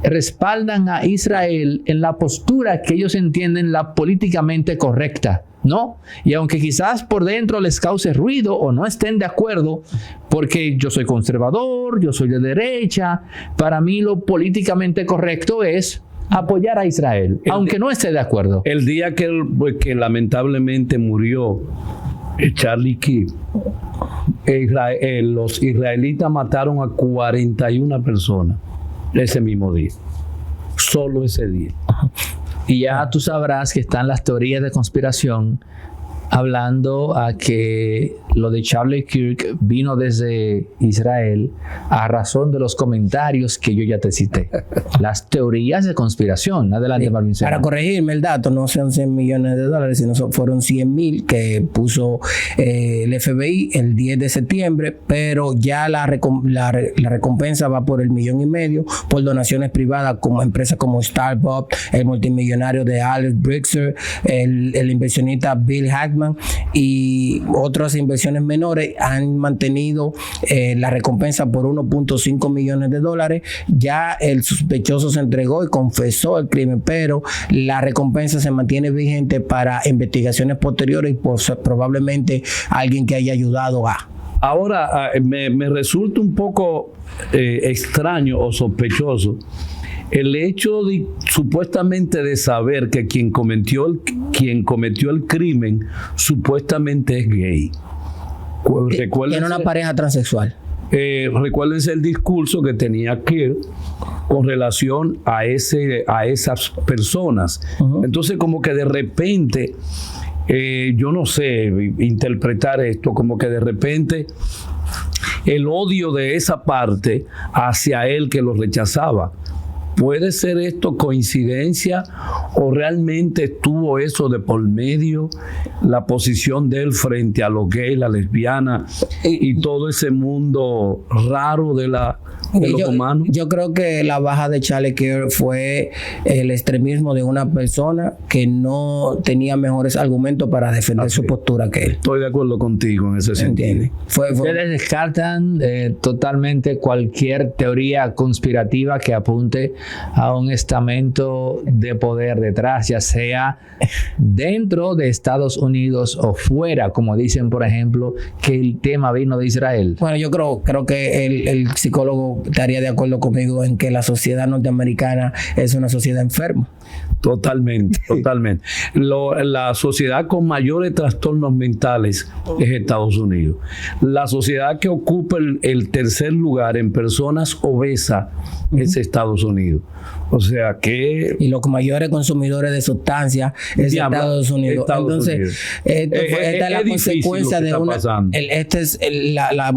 respaldan a Israel en la postura que ellos entienden la políticamente correcta, ¿no? Y aunque quizás por dentro les cause ruido o no estén de acuerdo, porque yo soy conservador, yo soy de derecha, para mí lo políticamente correcto es apoyar a Israel, aunque no esté de acuerdo. El día que lamentablemente murió Charlie Kirk, los israelitas mataron a 41 personas ese mismo día, solo ese día. Y ya tú sabrás que están las teorías de conspiración hablando a que lo de Charlie Kirk vino desde Israel a razón de los comentarios que yo ya te cité. Las teorías de conspiración. Adelante, Marvin. Para corregirme el dato, no son 100 millones de dólares, sino fueron 100,000 que puso el FBI el 10 de septiembre, pero ya la recompensa va por el 1,5 millones por donaciones privadas como empresas como Starbucks, el multimillonario de Alex Brixer, el inversionista Bill Hackman y otras inversiones menores han mantenido la recompensa por 1.5 millones de dólares. Ya el sospechoso se entregó y confesó el crimen, pero la recompensa se mantiene vigente para investigaciones posteriores y probablemente alguien que haya ayudado a. Ahora, me resulta un poco extraño o sospechoso el hecho de supuestamente de saber que quien cometió el crimen supuestamente es gay. Tiene una pareja transexual. Recuérdense el discurso que tenía Kirk con relación a esas personas. Entonces, como que de repente, yo no sé interpretar esto, como que de repente el odio de esa parte hacia él que lo rechazaba. ¿Puede ser esto coincidencia o realmente estuvo eso de por medio, la posición de él frente a los gays, la lesbiana y todo ese mundo raro de los humanos? Yo creo que la baja de Charlie Kirk fue el extremismo de una persona que no tenía mejores argumentos para defender su postura que él. Estoy de acuerdo contigo en ese sentido. Ustedes descartan totalmente cualquier teoría conspirativa que apunte a un estamento de poder detrás, ya sea dentro de Estados Unidos o fuera, como dicen, por ejemplo, que el tema vino de Israel. Bueno, yo creo que el psicólogo estaría de acuerdo conmigo en que la sociedad norteamericana es una sociedad enferma. Totalmente. La sociedad con mayores trastornos mentales es Estados Unidos. La sociedad que ocupa el tercer lugar en personas obesas es Estados Unidos. O sea que... Y los mayores consumidores de sustancias es Estados Unidos. Entonces, esta es la consecuencia de una...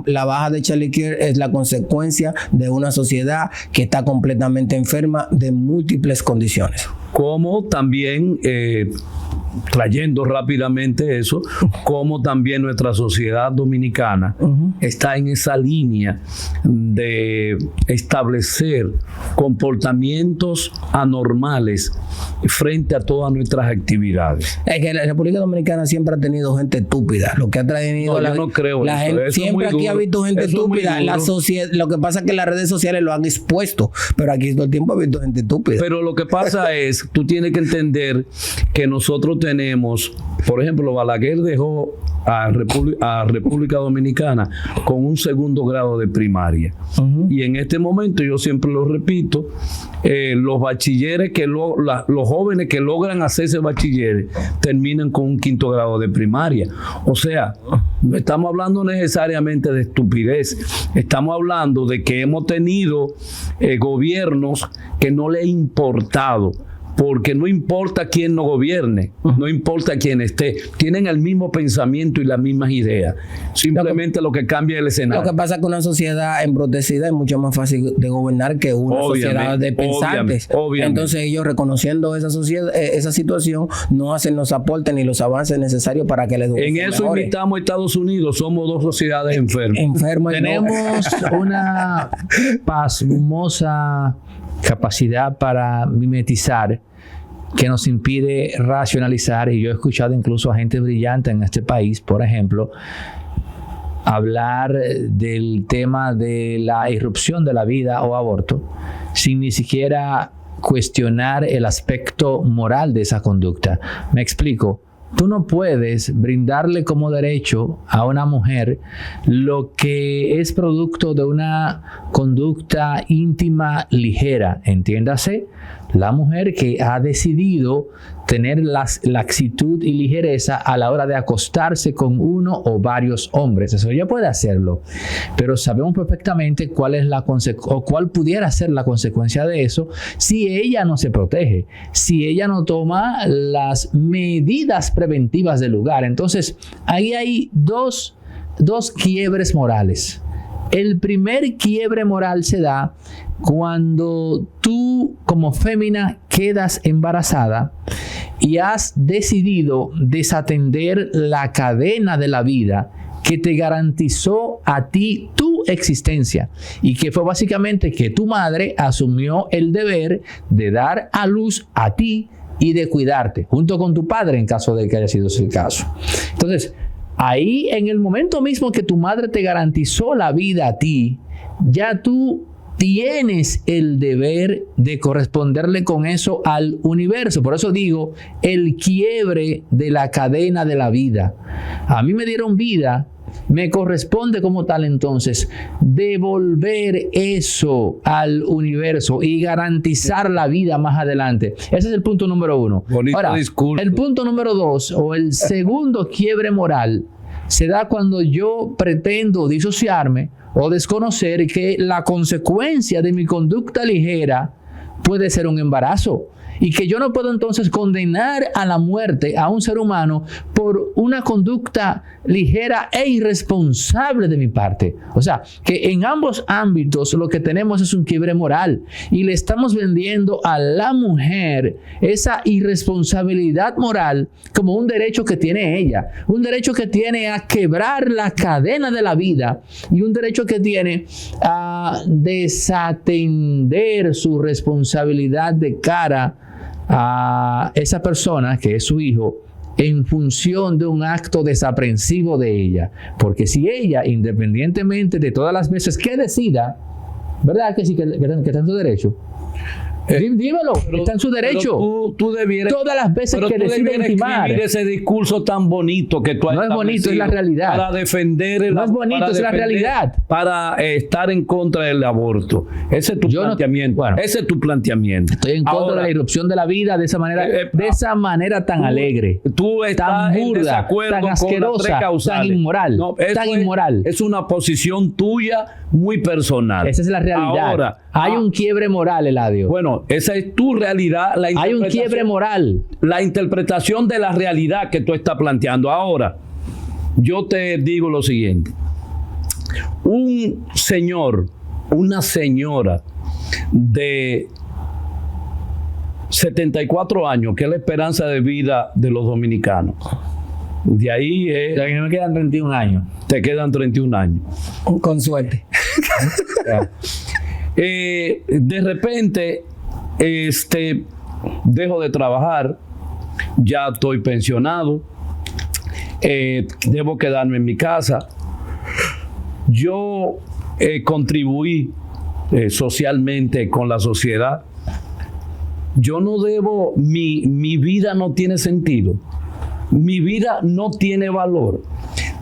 La baja de Charlie Kirk es la consecuencia de una sociedad que está completamente enferma de múltiples condiciones. Como también, trayendo rápidamente eso, como también nuestra sociedad dominicana está en esa línea de establecer comportamientos anormales frente a todas nuestras actividades. Es que la República Dominicana siempre ha tenido gente estúpida. Lo que ha traído yo no creo la gente, siempre aquí ha visto gente estúpida. La sociedad, lo que pasa es que las redes sociales lo han expuesto, pero aquí todo el tiempo ha visto gente estúpida. Pero lo que pasa es, tú tienes que entender que nosotros tenemos, por ejemplo, Balaguer dejó a República Dominicana con un 2º grado de primaria. Y en este momento, yo siempre lo repito, los bachilleres los jóvenes que logran hacerse bachilleres terminan con un 5º grado de primaria. O sea, no estamos hablando necesariamente de estupidez, estamos hablando de que hemos tenido gobiernos que no le ha importado. Porque no importa quién no gobierne, no importa quién esté, tienen el mismo pensamiento y las mismas ideas. Simplemente lo que cambia es el escenario. Lo que pasa es que una sociedad embrutecida es mucho más fácil de gobernar que una sociedad de pensantes. Obviamente. Entonces ellos, reconociendo esa situación, no hacen los aportes ni los avances necesarios para que la educación En eso mejore. invitamos a Estados Unidos, somos dos sociedades enfermas. Tenemos una pasmosa capacidad para mimetizar que nos impide racionalizar, y yo he escuchado incluso a gente brillante en este país, por ejemplo, hablar del tema de la irrupción de la vida o aborto sin ni siquiera cuestionar el aspecto moral de esa conducta. Me explico. Tú no puedes brindarle como derecho a una mujer lo que es producto de una conducta íntima ligera, entiéndase, la mujer que ha decidido tener laxitud y ligereza a la hora de acostarse con uno o varios hombres. Eso ella puede hacerlo, pero sabemos perfectamente cuál es cuál pudiera ser la consecuencia de eso si ella no se protege, si ella no toma las medidas preventivas del lugar. Entonces, ahí hay dos dos quiebres morales. El primer quiebre moral se da cuando tú, como fémina, quedas embarazada y has decidido desatender la cadena de la vida que te garantizó a ti tu existencia, y que fue básicamente que tu madre asumió el deber de dar a luz a ti y de cuidarte, junto con tu padre en caso de que haya sido ese el caso. Entonces, ahí en el momento mismo que tu madre te garantizó la vida a ti, ya tú tienes el deber de corresponderle con eso al universo. Por eso digo, el quiebre de la cadena de la vida. A mí me dieron vida, me corresponde como tal entonces devolver eso al universo y garantizar la vida más adelante. Ese es el punto número 1. Bonito Ahora, discurso. el punto número 2, o el segundo quiebre moral, se da cuando yo pretendo disociarme o desconocer que la consecuencia de mi conducta ligera puede ser un embarazo, y que yo no puedo entonces condenar a la muerte a un ser humano por una conducta ligera e irresponsable de mi parte. O sea, que en ambos ámbitos lo que tenemos es un quiebre moral, y le estamos vendiendo a la mujer esa irresponsabilidad moral como un derecho que tiene ella, un derecho que tiene a quebrar la cadena de la vida, y un derecho que tiene a desatender su responsabilidad de cara a esa persona que es su hijo, en función de un acto desaprensivo de ella. Porque si ella, independientemente de todas las veces que decida, ¿verdad que sí que está en su derecho? Dímelo, está en su derecho. Tú debieras, todas las veces que decida intimar. Escribir ese discurso tan bonito que tú has establecido. No es bonito, es la realidad. Para defender no es bonito, es la realidad. Para estar en contra del aborto. Ese es tu planteamiento. Ese es tu planteamiento. Estoy en contra de la irrupción de la vida de esa manera, tan alegre. Tú estás tan burda, en desacuerdo tan asquerosa, tan inmoral. No, inmoral. Es una posición tuya muy personal. Esa es la realidad. Ahora, hay un quiebre moral, Eladio. Bueno, esa es tu realidad. Hay un quiebre moral. La interpretación de la realidad que tú estás planteando. Ahora, yo te digo lo siguiente. Un señor, una señora de 74 años, que es la esperanza de vida de los dominicanos. De ahí es... O sea, que me quedan 31 años. Te quedan 31 años. Con suerte. De repente, dejo de trabajar, ya estoy pensionado, debo quedarme en mi casa. Yo contribuí socialmente con la sociedad. Yo no debo, mi vida no tiene sentido. Mi vida no tiene valor.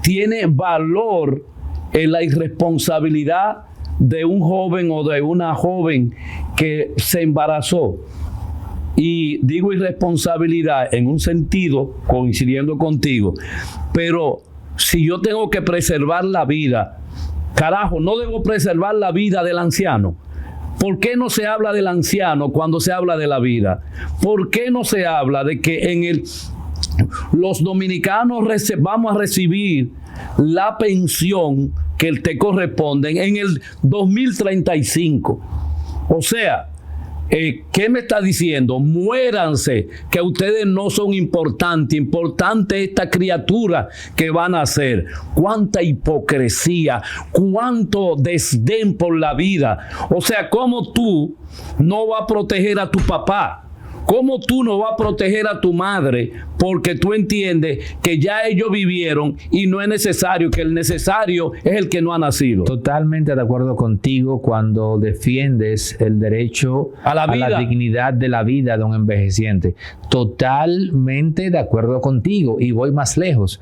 Tiene valor en la irresponsabilidad de un joven o de una joven que se embarazó. Y digo irresponsabilidad en un sentido, coincidiendo contigo, pero si yo tengo que preservar la vida, carajo, no debo preservar la vida del anciano. ¿Por qué no se habla del anciano cuando se habla de la vida? ¿Por qué no se habla de que los dominicanos vamos a recibir la pensión que te corresponden en el 2035? O sea, ¿qué me está diciendo? Muéranse, que ustedes no son importantes. Importante esta criatura que van a ser. Cuánta hipocresía, cuánto desdén por la vida. O sea, ¿cómo tú no vas a proteger a tu papá? ¿Cómo tú no vas a proteger a tu madre? Porque tú entiendes que ya ellos vivieron y no es necesario, que el necesario es el que no ha nacido. Totalmente de acuerdo contigo cuando defiendes el derecho a la dignidad de la vida de un envejeciente. Totalmente de acuerdo contigo, y voy más lejos.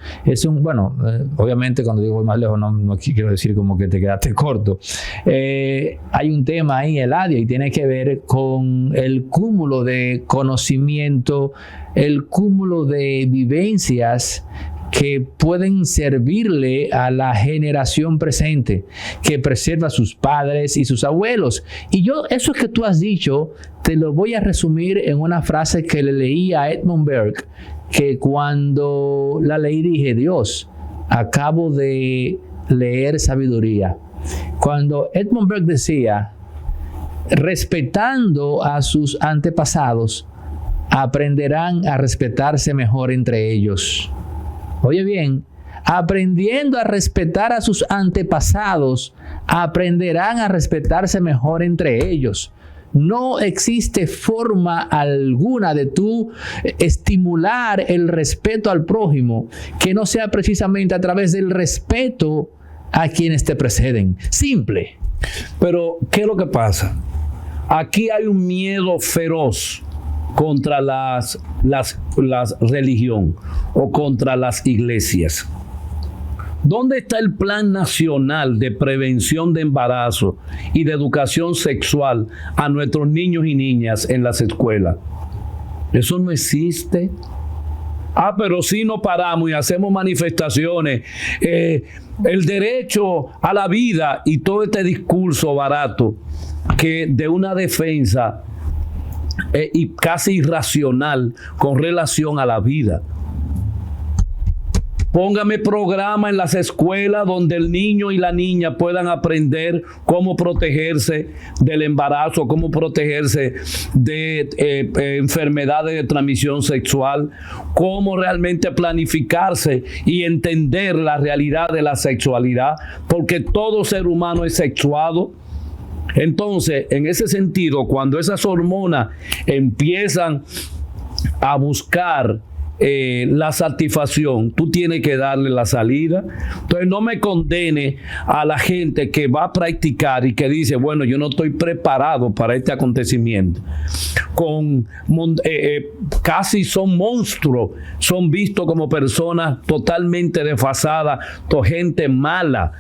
Obviamente cuando digo voy más lejos no quiero decir como que te quedaste corto. Hay un tema ahí, Eladio, y tiene que ver con el cúmulo de conocimiento, el cúmulo de vivencias que pueden servirle a la generación presente, que preserva a sus padres y sus abuelos. Y yo, eso que tú has dicho, te lo voy a resumir en una frase que le leí a Edmund Burke, que cuando la leí dije, Dios, acabo de leer sabiduría. Cuando Edmund Burke decía, respetando a sus antepasados, aprenderán a respetarse mejor entre ellos. Oye bien, aprendiendo a respetar a sus antepasados, aprenderán a respetarse mejor entre ellos. No existe forma alguna de tú estimular el respeto al prójimo que no sea precisamente a través del respeto a quienes te preceden. Simple. Pero, ¿qué es lo que pasa? Aquí hay un miedo feroz contra la religión o contra las iglesias. ¿Dónde está el Plan Nacional de Prevención de Embarazo y de Educación Sexual a nuestros niños y niñas en las escuelas? Eso no existe. Pero sí nos paramos y hacemos manifestaciones. El derecho a la vida y todo este discurso barato que de una defensa y casi irracional con relación a la vida. Póngame programa en las escuelas donde el niño y la niña puedan aprender cómo protegerse del embarazo, cómo protegerse de enfermedades de transmisión sexual, cómo realmente planificarse y entender la realidad de la sexualidad, porque todo ser humano es sexuado. Entonces, en ese sentido, cuando esas hormonas empiezan a buscar la satisfacción, tú tienes que darle la salida. Entonces no me condene a la gente que va a practicar y que dice, bueno, yo no estoy preparado para este acontecimiento. Casi son monstruos, son vistos como personas totalmente desfasadas, gente mala.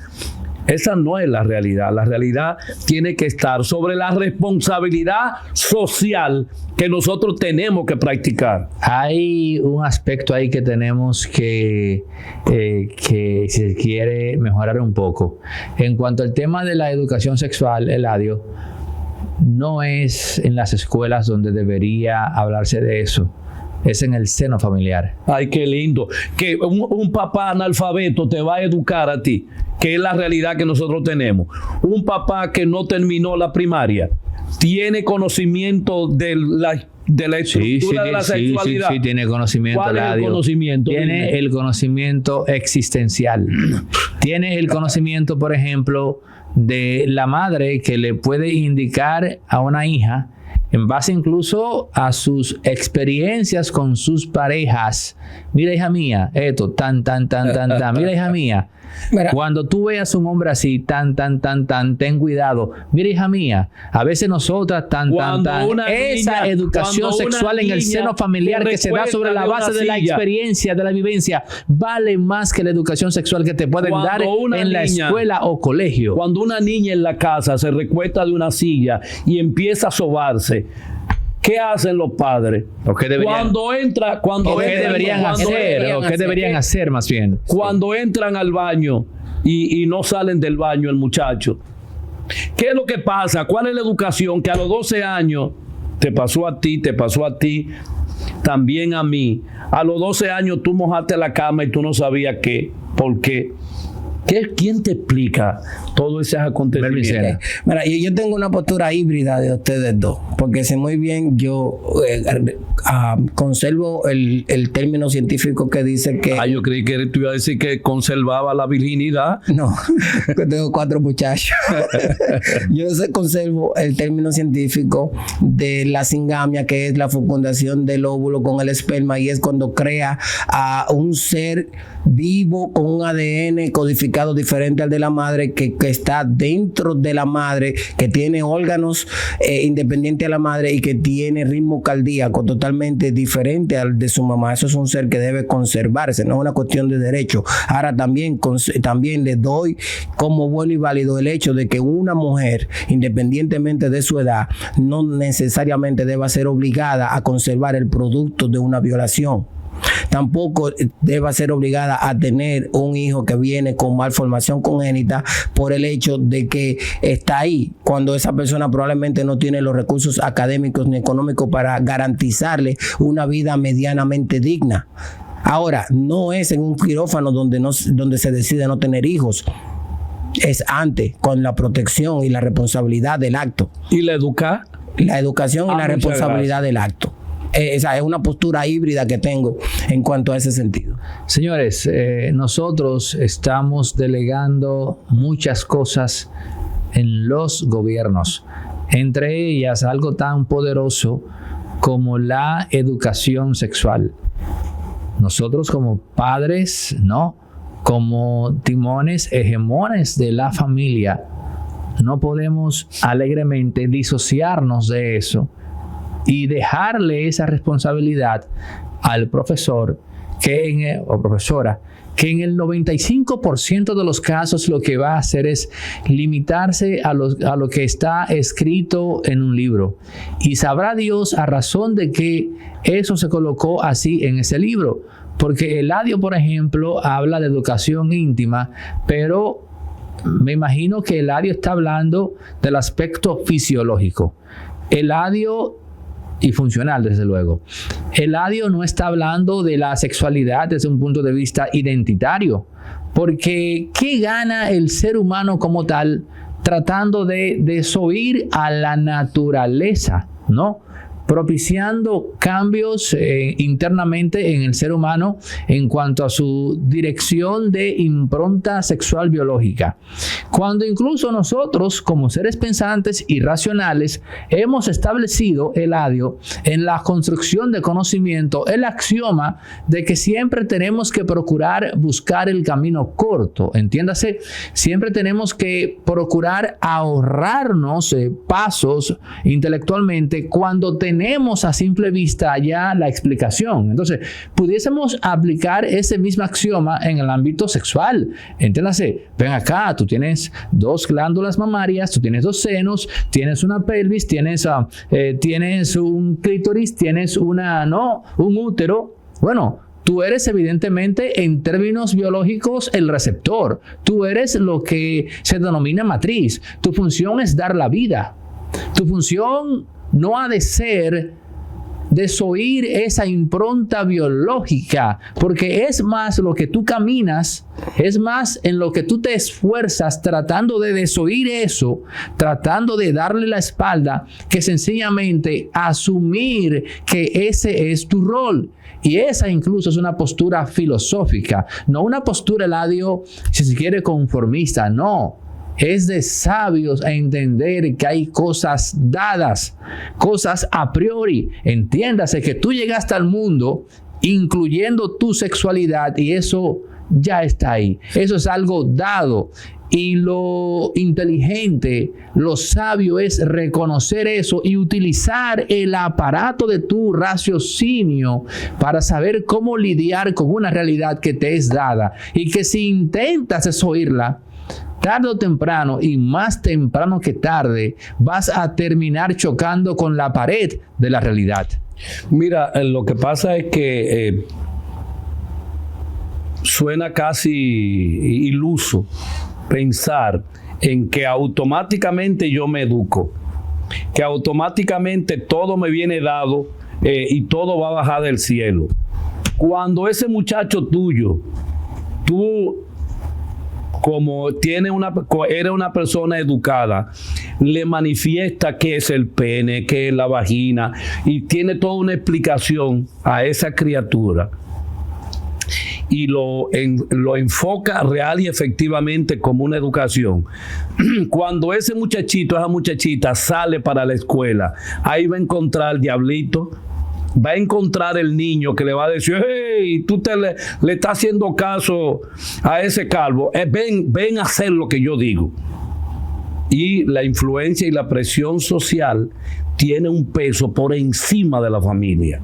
Esa no es la realidad. La realidad tiene que estar sobre la responsabilidad social que nosotros tenemos que practicar. Hay un aspecto ahí que tenemos que si se quiere mejorar un poco. En cuanto al tema de la educación sexual, Eladio, no es en las escuelas donde debería hablarse de eso. Es en el seno familiar. Ay, qué lindo. Que un papá analfabeto te va a educar a ti, que es la realidad que nosotros tenemos. Un papá que no terminó la primaria tiene conocimiento de la estructura de la sexualidad. Sí, tiene conocimiento. ¿Cuál es el conocimiento? Tiene el conocimiento existencial. Tiene el conocimiento, por ejemplo, de la madre que le puede indicar a una hija, en base incluso a sus experiencias con sus parejas. Mira, hija mía, esto, tan. Mira, hija mía, mira, cuando tú veas un hombre así, tan, ten cuidado. Mira, hija mía, a veces nosotras, esa educación sexual en el seno familiar que se da sobre la base de la experiencia, de la vivencia, vale más que la educación sexual que te pueden dar en la escuela o colegio. Cuando una niña en la casa se recuesta de una silla y empieza a sobarse, ¿qué hacen los padres? ¿Qué deberían hacer más bien? Cuando entran al baño y no salen del baño el muchacho. ¿Qué es lo que pasa? ¿Cuál es la educación? Que a los 12 años te pasó a ti, también a mí. A los 12 años tú mojaste la cama y tú no sabías qué, por qué. ¿Quién te explica todo ese acontecimiento? Mira, yo tengo una postura híbrida de ustedes dos, porque sé muy bien, yo conservo el término científico que dice que... yo creí que tú ibas a decir que conservaba la virginidad. No, tengo 4 muchachos. Yo conservo el término científico de la singamia, que es la fecundación del óvulo con el esperma, y es cuando crea a un ser vivo con un ADN codificado diferente al de la madre, que está dentro de la madre, que tiene órganos independientes a la madre y que tiene ritmo cardíaco totalmente diferente al de su mamá. Eso es un ser que debe conservarse, no es una cuestión de derecho. Ahora también le doy como bueno y válido el hecho de que una mujer, independientemente de su edad, no necesariamente deba ser obligada a conservar el producto de una violación. Tampoco deba ser obligada a tener un hijo que viene con malformación congénita por el hecho de que está ahí, cuando esa persona probablemente no tiene los recursos académicos ni económicos para garantizarle una vida medianamente digna. Ahora, no es en un quirófano donde se decide no tener hijos. es antes, con la protección y la responsabilidad del acto. ¿Y la educar? La educación y la muchas responsabilidad del acto. Esa es una postura híbrida que tengo en cuanto a ese sentido. Señores, nosotros estamos delegando muchas cosas en los gobiernos, entre ellas algo tan poderoso como la educación sexual. Nosotros como padres, ¿no?, como timones, hegemones de la familia, no podemos alegremente disociarnos de eso y dejarle esa responsabilidad al profesor o profesora, que en el 95% de los casos lo que va a hacer es limitarse a lo que está escrito en un libro. Y sabrá Dios a razón de que eso se colocó así en ese libro. Porque Eladio, por ejemplo, habla de educación íntima, pero me imagino que Eladio está hablando del aspecto fisiológico. Eladio, y funcional, desde luego. Eladio no está hablando de la sexualidad desde un punto de vista identitario, porque ¿qué gana el ser humano como tal tratando de desoír a la naturaleza, ¿no?, propiciando cambios internamente en el ser humano en cuanto a su dirección de impronta sexual biológica? Cuando incluso nosotros, como seres pensantes y racionales, hemos establecido, Eladio, en la construcción de conocimiento, el axioma de que siempre tenemos que procurar buscar el camino corto. Entiéndase, siempre tenemos que procurar ahorrarnos pasos intelectualmente cuando tenemos a simple vista ya la explicación. Entonces, pudiésemos aplicar ese mismo axioma en el ámbito sexual. Entiéndase, ven acá, tú tienes 2 glándulas mamarias, tú tienes 2 senos, tienes una pelvis, tienes un clítoris, tienes un útero. Bueno, tú eres evidentemente en términos biológicos el receptor. Tú eres lo que se denomina matriz. Tu función es dar la vida. Tu función no ha de ser desoír esa impronta biológica, porque es más lo que tú caminas, es más en lo que tú te esfuerzas tratando de desoír eso, tratando de darle la espalda, que sencillamente asumir que ese es tu rol. Y esa incluso es una postura filosófica, no una postura, Eladio, si se quiere, conformista, no. Es de sabios a entender que hay cosas dadas, cosas a priori. Entiéndase que tú llegaste al mundo incluyendo tu sexualidad y eso ya está ahí. Eso es algo dado. Y lo inteligente, lo sabio es reconocer eso y utilizar el aparato de tu raciocinio para saber cómo lidiar con una realidad que te es dada y que si intentas desoírla, tarde o temprano, y más temprano que tarde, vas a terminar chocando con la pared de la realidad. Mira, lo que pasa es que suena casi iluso pensar en que automáticamente yo me educo, que automáticamente todo me viene dado y todo va a bajar del cielo. Cuando ese muchacho tuyo, tú como eres una persona educada, le manifiesta qué es el pene, qué es la vagina, y tiene toda una explicación a esa criatura, y lo enfoca real y efectivamente como una educación. Cuando ese muchachito, esa muchachita sale para la escuela, ahí va a encontrar el diablito, va a encontrar el niño que le va a decir: hey, tú le estás haciendo caso a ese calvo, ven a hacer lo que yo digo. Y la influencia y la presión social tiene un peso por encima de la familia.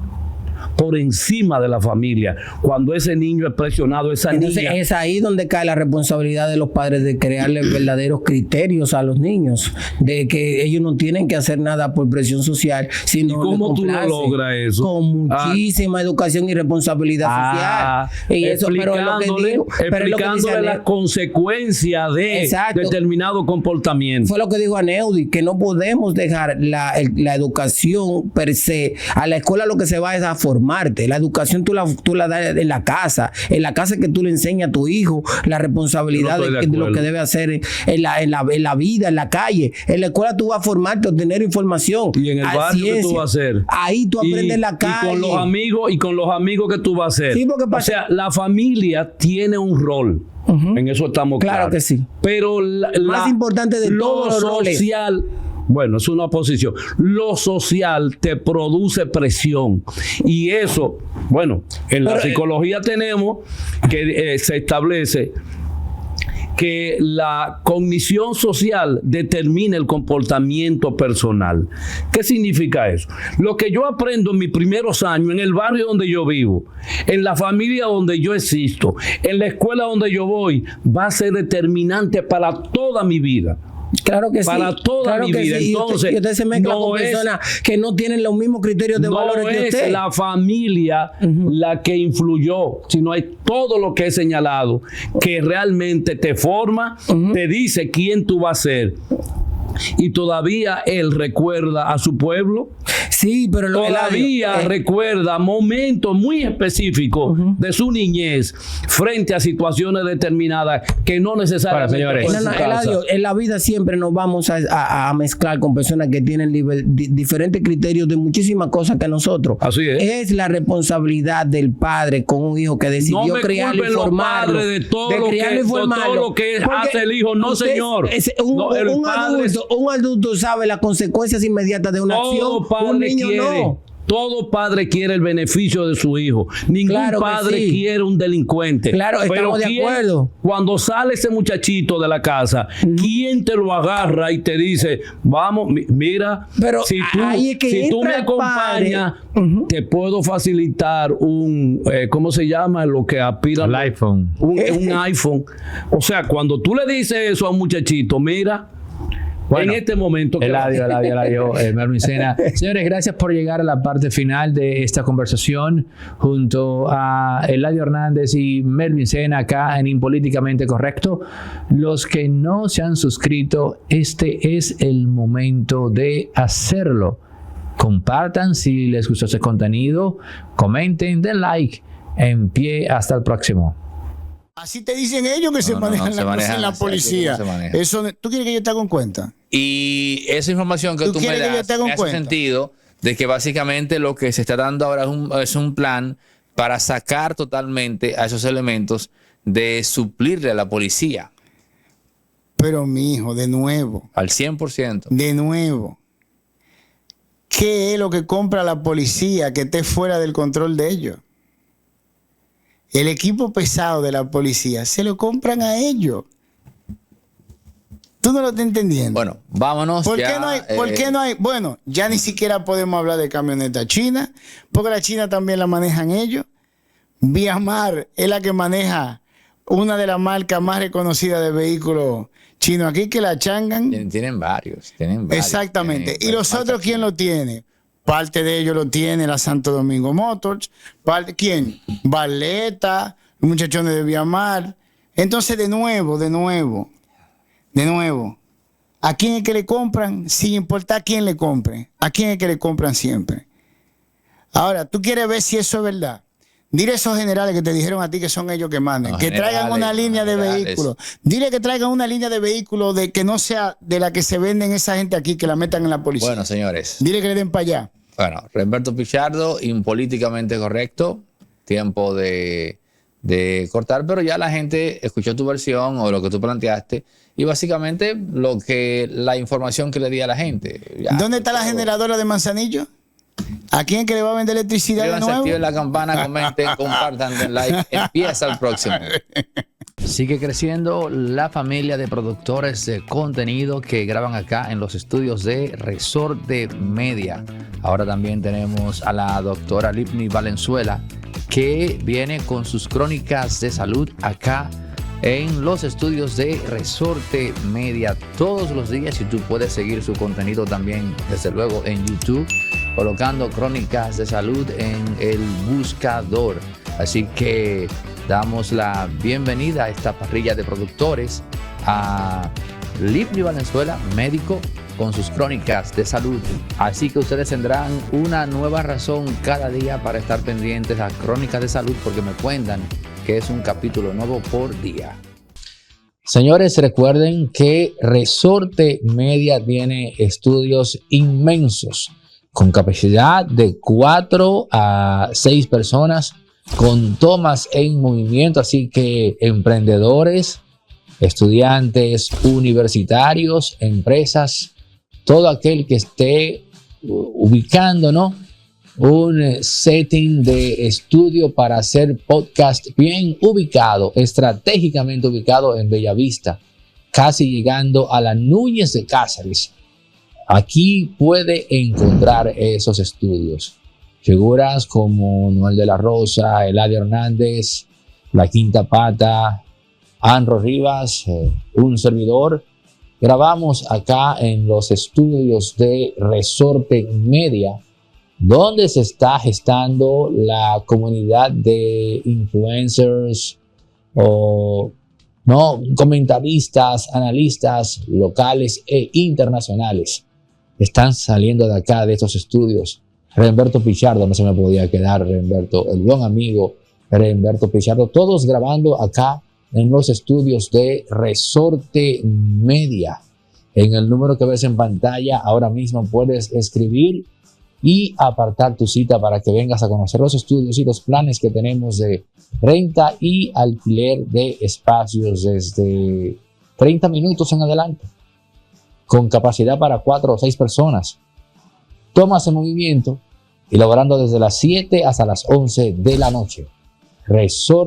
Por encima de la familia. Cuando ese niño es presionado, Entonces, niña... es ahí donde cae la responsabilidad de los padres de crearle verdaderos criterios a los niños, de que ellos no tienen que hacer nada por presión social, sino ¿Y cómo tú lo logras eso? Con muchísima educación y responsabilidad social. Y eso, pero es lo que digo, explicándole las consecuencias de determinado comportamiento. Fue lo que dijo Aneudi, que no podemos dejar la educación per se. A la escuela lo que se va es a formar. formarte. La educación tú la das en la casa que tú le enseñas a tu hijo la responsabilidad de lo que debe hacer en la vida, en la calle. En la escuela tú vas a formarte, a obtener información. Y en el barrio que tú vas a hacer. Ahí tú aprendes en la calle. Y con los amigos que tú vas a hacer. Sí, porque o sea, la familia tiene un rol. En eso estamos claros. Claro que sí. Pero más importante de todo lo social. Bueno, es una posición. Lo social te produce presión. Y eso, bueno, en la psicología tenemos que se establece que la cognición social determina el comportamiento personal. ¿Qué significa eso? Lo que yo aprendo en mis primeros años, en el barrio donde yo vivo, en la familia donde yo existo, en la escuela donde yo voy, va a ser determinante para toda mi vida. Claro que para sí. toda claro mi vida. Sí. Entonces, y usted se mezcla con personas que no tienen los mismos criterios de valores que usted. No es la familia la que influyó, sino es todo lo que he señalado, que realmente te forma, te dice quién tú vas a ser. Y todavía él recuerda a su pueblo. Sí, pero todavía recuerda momentos muy específicos de su niñez frente a situaciones determinadas que no necesariamente. En la vida siempre nos vamos a mezclar con personas que tienen diferentes criterios de muchísimas cosas que nosotros. Así es. Es la responsabilidad del padre con un hijo que decidió criarlo y formarlo. De todo lo que hace el hijo. No, señor. Un adulto sabe las consecuencias inmediatas de una acción. Un niño no. Todo padre quiere el beneficio de su hijo. Ningún padre quiere un delincuente. Claro, estamos de acuerdo. Cuando sale ese muchachito de la casa, ¿quién te lo agarra y te dice, vamos, mira, pero si tú me acompañas, te puedo facilitar un, ¿cómo se llama? Lo que aspira. El iPhone. Un iPhone. O sea, cuando tú le dices eso a un muchachito, mira, bueno, en este momento. Eladio, Melvin Sena. Señores, gracias por llegar a la parte final de esta conversación junto a Eladio Hernández y Melvin Sena acá en Impolíticamente Correcto. Los que no se han suscrito, este es el momento de hacerlo. Compartan si les gustó ese contenido, comenten, den like. En pie, hasta el próximo. Así te dicen ellos que se manejan en la policía. Eso, ¿tú quieres que yo te haga un cuenta? Y esa información que tú me das me hace sentido de que básicamente lo que se está dando ahora es un plan para sacar totalmente a esos elementos de suplirle a la policía. Pero mi hijo, de nuevo. Al 100%. De nuevo. ¿Qué es lo que compra la policía que esté fuera del control de ellos? El equipo pesado de la policía se lo compran a ellos. ¿Tú no lo estás entendiendo? Bueno, vámonos. ¿Por qué no hay? Bueno, ya ni siquiera podemos hablar de camioneta china, porque la China también la manejan ellos. Viamar es la que maneja una de las marcas más reconocidas de vehículos chinos aquí, que la Changan. Tienen varios. Exactamente. ¿Y los otros quién lo tiene? Parte de ellos lo tiene la Santo Domingo Motors. ¿Quién? Barletta, los muchachones de Viamar. Entonces, de nuevo, ¿a quién es que le compran? Sin importar quién le compre. ¿A quién es que le compran siempre? Ahora, ¿tú quieres ver si eso es verdad? Dile a esos generales que te dijeron a ti que son ellos que mandan, no, que traigan una línea de vehículos. Dile que traigan una línea de vehículos de que no sea de la que se venden esa gente aquí, que la metan en la policía. Bueno, señores. Dile que le den para allá. Bueno, Roberto Pichardo, Impolíticamente Correcto. Tiempo de cortar, pero ya la gente escuchó tu versión o lo que tú planteaste y básicamente la información que le di a la gente. Ya, ¿dónde está la generadora de Manzanillo? ¿A quién que le va a vender electricidad de nuevo? Activen la campana, comenten, compartan, den like. Empieza el próximo. Sigue creciendo la familia de productores de contenido que graban acá en los estudios de Resorte Media. Ahora también tenemos a la doctora Lipni Valenzuela, que viene con sus crónicas de salud acá en los estudios de Resorte Media todos los días, y tú puedes seguir su contenido también, desde luego, en YouTube, colocando Crónicas de Salud en el buscador. Así que damos la bienvenida a esta parrilla de productores, a Lipni Valenzuela, médico, con sus crónicas de salud. Así que ustedes tendrán una nueva razón cada día para estar pendientes a Crónicas de Salud, porque me cuentan que es un capítulo nuevo por día. Señores, recuerden que Resorte Media tiene estudios inmensos con capacidad de 4 a 6 personas, con tomas en movimiento. Así que emprendedores, estudiantes universitarios, empresas, todo aquel que esté ubicando, ¿no?, un setting de estudio para hacer podcast bien ubicado, estratégicamente ubicado en Bellavista, casi llegando a la Núñez de Cáceres. Aquí puede encontrar esos estudios. Figuras como Noel de la Rosa, Eladio Hernández, La Quinta Pata, Anro Rivas, un servidor. Grabamos acá en los estudios de Resorte Media, donde se está gestando la comunidad de influencers o no comentaristas, analistas locales e internacionales. Están saliendo de acá, de estos estudios. Remberto Pichardo, no se me podía quedar, Remberto, el buen amigo Remberto Pichardo, todos grabando acá en los estudios de Resorte Media. En el número que ves en pantalla ahora mismo puedes escribir y apartar tu cita para que vengas a conocer los estudios y los planes que tenemos de renta y alquiler de espacios desde 30 minutos en adelante, con capacidad para 4 o 6 personas. Tomas en movimiento y logrando desde las 7 hasta las 11 de la noche. Resorte